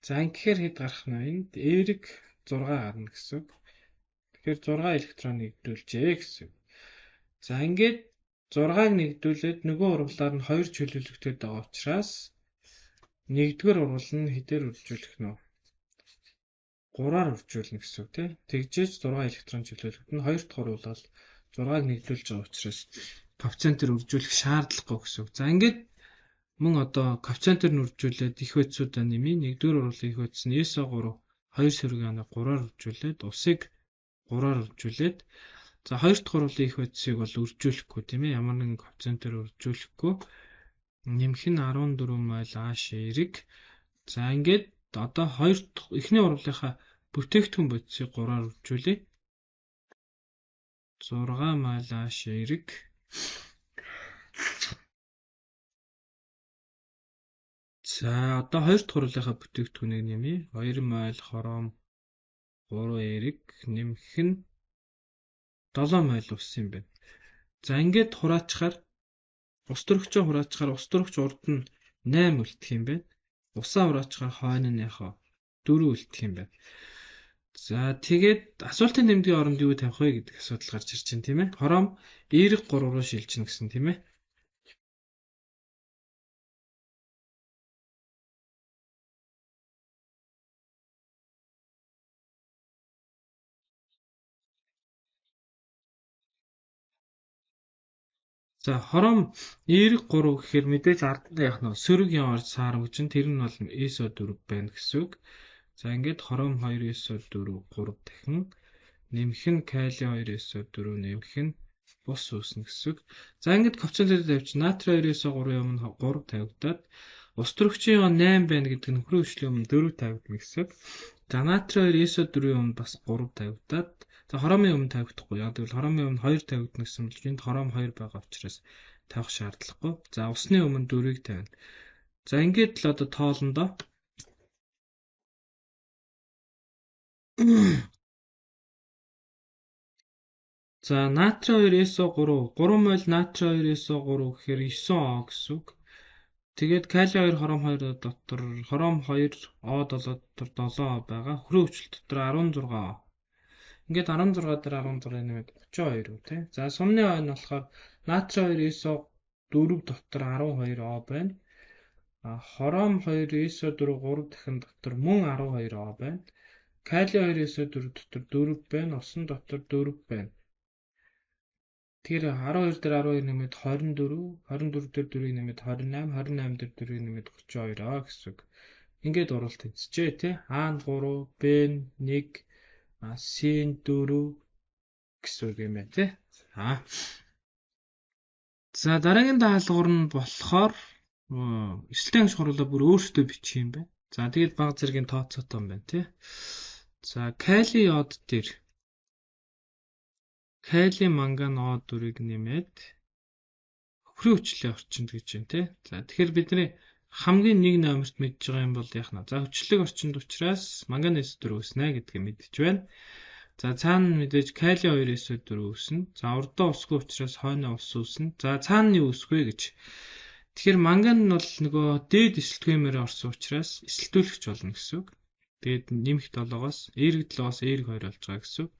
За ингэхээр хэд гарах нь вэ? Энд эерэг 6 гарна гэсэн үг. Тэгэхээр 6 электрон нэгдүүлжээ гэсэн. За ингээд 6-ыг нэгдүүлээд нөгөө урвалаар нь 2 чөлөөлөгдөд байгаа учраас нэгдүгээр урвал нь хэдээр үржүүлэх нь вэ? 3-аар үржүүлнэ гэсэн үг, тийм. Тэгжээж 6 электрон чөлөөлөгдөн. 2 дахь урвал бол 6-ыг нэгдүүлж байгаа учраас коэффициентээр үржүүлэх шаардлагагүй гэсэн үг. За ингээд мөн одоо коэффициентээр нь үржүүлээд их байцуудаа нэмээ. Нэгдүгээр урвалын их байц нь SO3 2 сөрөгийн оноо 3-аар үржүүлээд усыг 3-аар үржүүлээд за 2 дахь урвалын их байцыг бол үржүүлэхгүй, тийм ээ. Ямар нэгэн коэффициентээр үржүүлэхгүй. Нэмэх нь 14 мол АШ эрэг. За ингээд одоо 2 дахь эхний урвалынхаа бүтээгдэхүүн бодисыг 3-аар үржүүлээ. 6 мол АШ эрэг. За одоо 2 дахь урвалынхаа бүтээгдэхүүнийг нэмье. 2 мол хором 3 эрэг нэмэх нь 7 мол ус юм байна. За ингээд хураачаар ус төрөгчөө хураачаар ус төрөгч урд нь 8 үлдэх юм байна. Усаа хураачаар хойно нь яхаа 4 үлдэх юм байна. За тэгээд асуултын тэмдгийн оронд юу тавих вэ гэдэг асуудал гарч ирж байна, тийм ээ. Хором эерэг 3 руу шилжинэ гэсэн, тийм ээ. За хором эерэг 3 гэхээр мэдээж арданд яах нь сөрөг яваарч саармагчин, тэр нь бол SO4 байна гэсэн үг. За ингээд хором 2 SO4 3 дахин нэмэх нь кали 2 SO4 нэмэх нь бус үүснэ гэсэн үг. За ингээд коэффициентээр тавьж натри 2 SO3 өмнө 3 тавигдаад ус төрөгчийн он 8 байна гэдэг нь нөхрийн хүчлийн өмнө 4 тавигдана гэсэн үг. За натри 2 SO4 өмнө бас 3 тавигдаад за хоромын өмнө тавигдахгүй. Яг гэвэл хоромын өмнө 2 тавигдана гэсэн бол энд хором 2 байгаа учраас тавих шаардлагагүй. За усны өмнө 4-ийг тавина. За ингээд л одоо тоолондоо за натри 2 SO3 3 мол натри 2 SO3 гэхээр 9O гэсэн үг. Тэгээд кали 2 хором 2 дотор хором 2 O7 дотор 7O байгаа. Хөрөө хүчил дотор 16O. Ингээд 16 дээр 16 нэмээд 32 үү, тий. За сумны O нь болохоор натри 2 SO4 дотор 12O байна. Хором 2 SO4 3 дахин дотор мөн 12O байна. Кали 2 SO4 дотор 4 байна. Усан дотор 4 байна. Тэгэхээр 12 дээр 12 нэмээд 24, 24 дээр 4-ийг нэмээд 28, 28 дээр 4-ийг нэмээд 32 гэсэн үг. Ингээд уралт хийчихээ, тий. А-н 3, Б-н 1, С-н 4 гэсэн үг юм байна, тий. За дараагийн даалгавар нь болохоор эсэлтийн ангиж хурлаа бүр өөрсдөө бичих юм байна. За тэгээд баг зэргийн тооцоотой юм байна, тий. За кали йод дээр кали манган O4-ыг нэмээд хөрийн хүчлээ орчинд гэж байна, тий. За тэгэхээр бидний хамгийн нэг номерт мэдж байгаа юм бол яах нь. За хүчлэг орчинд учраас манганес 4 үснэ гэдгийг мэдж байна. За цаана мэдээж кали 2-4 үснэ. За урдаа усгүй учраас хойно ус үснэ. За цаана юу үсгүй гэж. Тэгэхээр манган нь бол нөгөө дээд эсэлтгүймээр орсон учраас эсэлтүүлэгч болно гэсэн үг. Тэгээд нэмэх 7-оос эерэг 7-оос эерэг 2 болж байгаа гэсэн үг.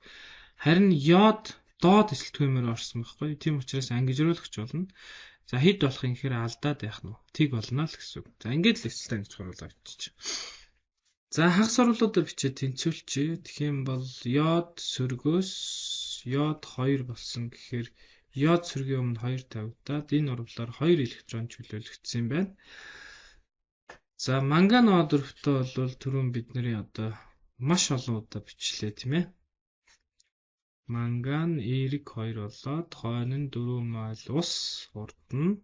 Харин йод доод эсэлтгүймээр орсон байхгүй. Тийм учраас ангижруулагч болно. За хэд болох юм гэхээр алдаад байх нь. Тэг болно л гэсэн үг. За ингээд л эсэлтээ гэж хуруулаа бичиж. За хагас орлуудаар бичээд тэнцвүүлчихье. Тэгэх юм бол йод сөргөөс йод 2 болсон гэхээр йод сөргийн өмнө 2 тавигдаад энэ урвалаар 2 электрон чөлөөлөгдсөн юм байна. За манган одорфтой бол түрүүн бидний одоо маш олон удаа бичлээ тийм ээ. Манган эерэг 2 болоод хойно нь 4 мол ус урд нь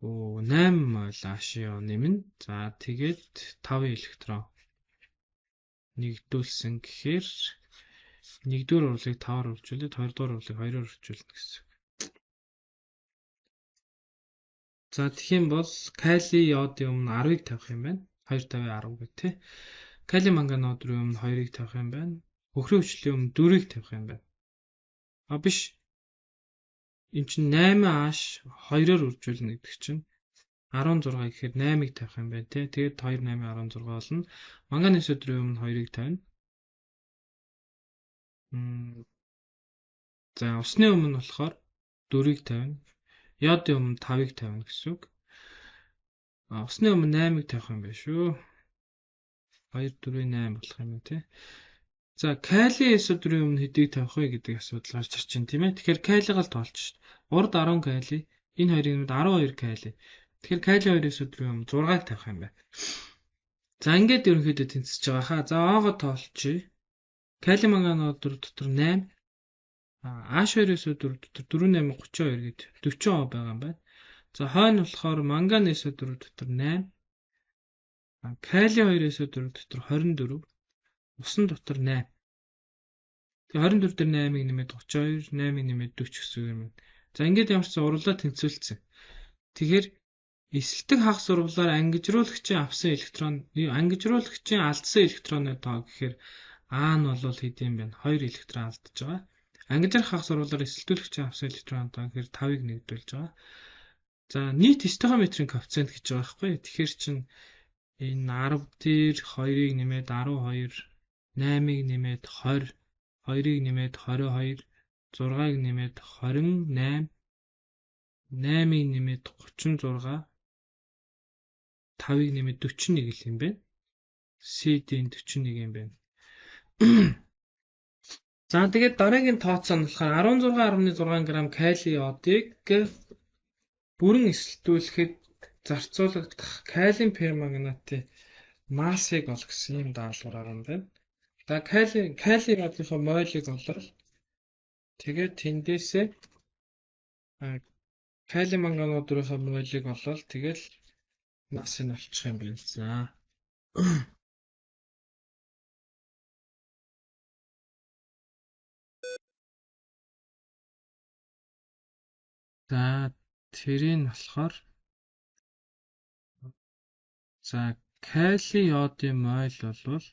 8 мол ашио нэмнэ. За тэгээд 5 электрон нэгдүүлсэн гэхээр 1-р урвалыг 5-аар үржүүлээд 2-р урвалыг 2-оор үржүүлнэ гэсэн. За тэгэх юм бол кали йодын өмнө 10-ыг тавих юм байна. 2-5-10 гэх тээ. Кали манганодын өмнө 2-ыг тавих юм байна. Хөхрийн хүчлийн өмнө 4-ыг тавих юм байна. Биш. Энд чинь 8H 2-оор үржүүлнэ гэдэг чинь 16 гэхээр 8-ыг тавих юм байна тий. Тэгээд 2 8 16 болно. Манганес өдрийн өмнө 2-ыг тавина. За усны өмнө болохоор 4-ыг тавина. Йодын өмнө 5-ыг тавина гэсэн үг. Усны өмнө 8-ыг тавих юм байна шүү. 2 4 8 болох юм тий. За кали эсөдрийн өмнө хэдийг тавих вэ гэдэг асуудал гарч ирж байна тийм ээ. Тэгэхээр калигаа л тоолж шít. Урд 10 кали, энэ хоёрын өмнө 12 кали. Тэгэхээр кали 2 эсөдрийн өмнө 6-ыг тавих юм байна. За ингээд ерөнхийдөө тэнцэж байгаа хаа. За оогоо тоолчихъя. Кали манганод дотор 8. H2 эсөдөр дотор 4 8 32 гээд 40 O байгаа юм байна. За хойно болохоор манганес эсөдөр дотор 8. Кали 2 эсөдөр дотор 24. Усан дотор 8. Тэгээ 24 дээр 8-ыг нэмээд 32, 8-ыг нэмээд 40 гэсэн юм байна. За ингээд ямар ч урлаа тэнцвүүлсэн. Тэгэхээр эсэлтэг хагас урвалаар ангижруулагчийн авсан электрон, ангижруулагчийн алдсан электроны тоо гэхээр А нь бол хэд юм бэ? 2 электрон алдаж байгаа. Ангижрах хагас урвалаар эсэлтүүлэгчийн авсан электрон тоо гэхээр 5-ыг нэгдүүлж байгаа. За нийт стохиометрийн коэффициент гэж байгаа байхгүй. Тэгэхээр чинь энэ 10 дээр 2-ыг нэмээд 12, 8-ыг нэмээд 20, 2-ыг нэмээд 22, 6-ыг нэмээд 28, 8-ыг нэмээд 36, 5-ыг нэмээд 41 л юм байна. CD-ийн 41 юм байна. За тэгээд дараагийн тооцоо нь болохоор 16.6 г кали йодыг бүрэн эсэлтүүлэхэд зарцуулагдах калиум перманганатын массыг ол гэсэн юм даалгавар юм байна. За кали йодынхоо мойлыг олвол тэгээд тэндээсээ кали манганодынхоо мойлыг олвол тэгэл массыг олчих юм байна. За тэрийг болохоор за кали йодын мойл бол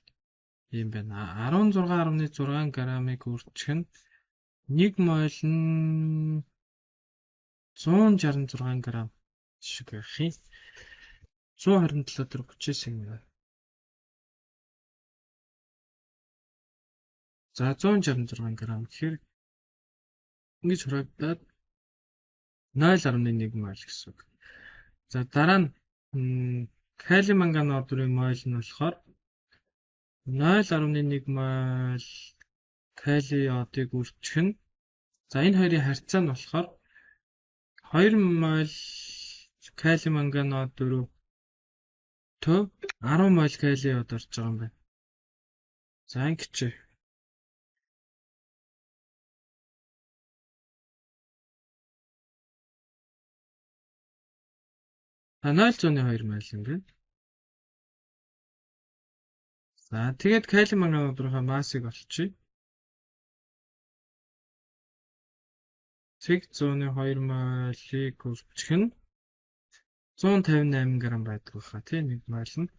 юм байна. 16.6 г-ыг үржих нь 1 мойл нь 166 г шиг байх юм. 127 дээр 39 юм байна. За 166 г гэхээр ингэж хурагдаад 0.1 мойл гэсэн үг. За дараа нь кали манганодын мойл нь болохоор 0.1 мойл кали йодыг үржих нь за энэ хоёрын харьцаа нь болохоор 2 мойл кали манганод 4 төв 10 мойл кали йод орж байгаа юм байна. За ингэж 0.2 мойл юм байна. За тэгээд кали манганодынхаа массыг олчихъя. Тэг 102 мойлыг үржих нь 158 г байдаг баха тийм нэг мойл нь.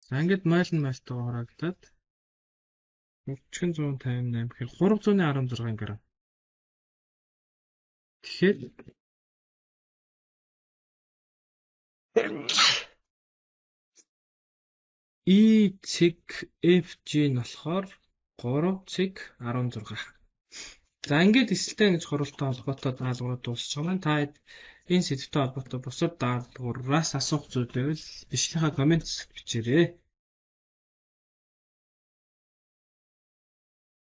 За ингээд мойл нь мойлтойгоо хуваагдаад өчгөн 158 гэхээр 316 г. Тэгэхээр E цэг FG нь болохоор 3 цэг 16. За ингээд эсэлтэй гэж хуралтай холбоотой даалгаврууд дуусчих юм. Та энэ сэдвтэй холбоотой бусад даалгавраас асуух зүйл байвал бичлэгээ комент бичээрэй.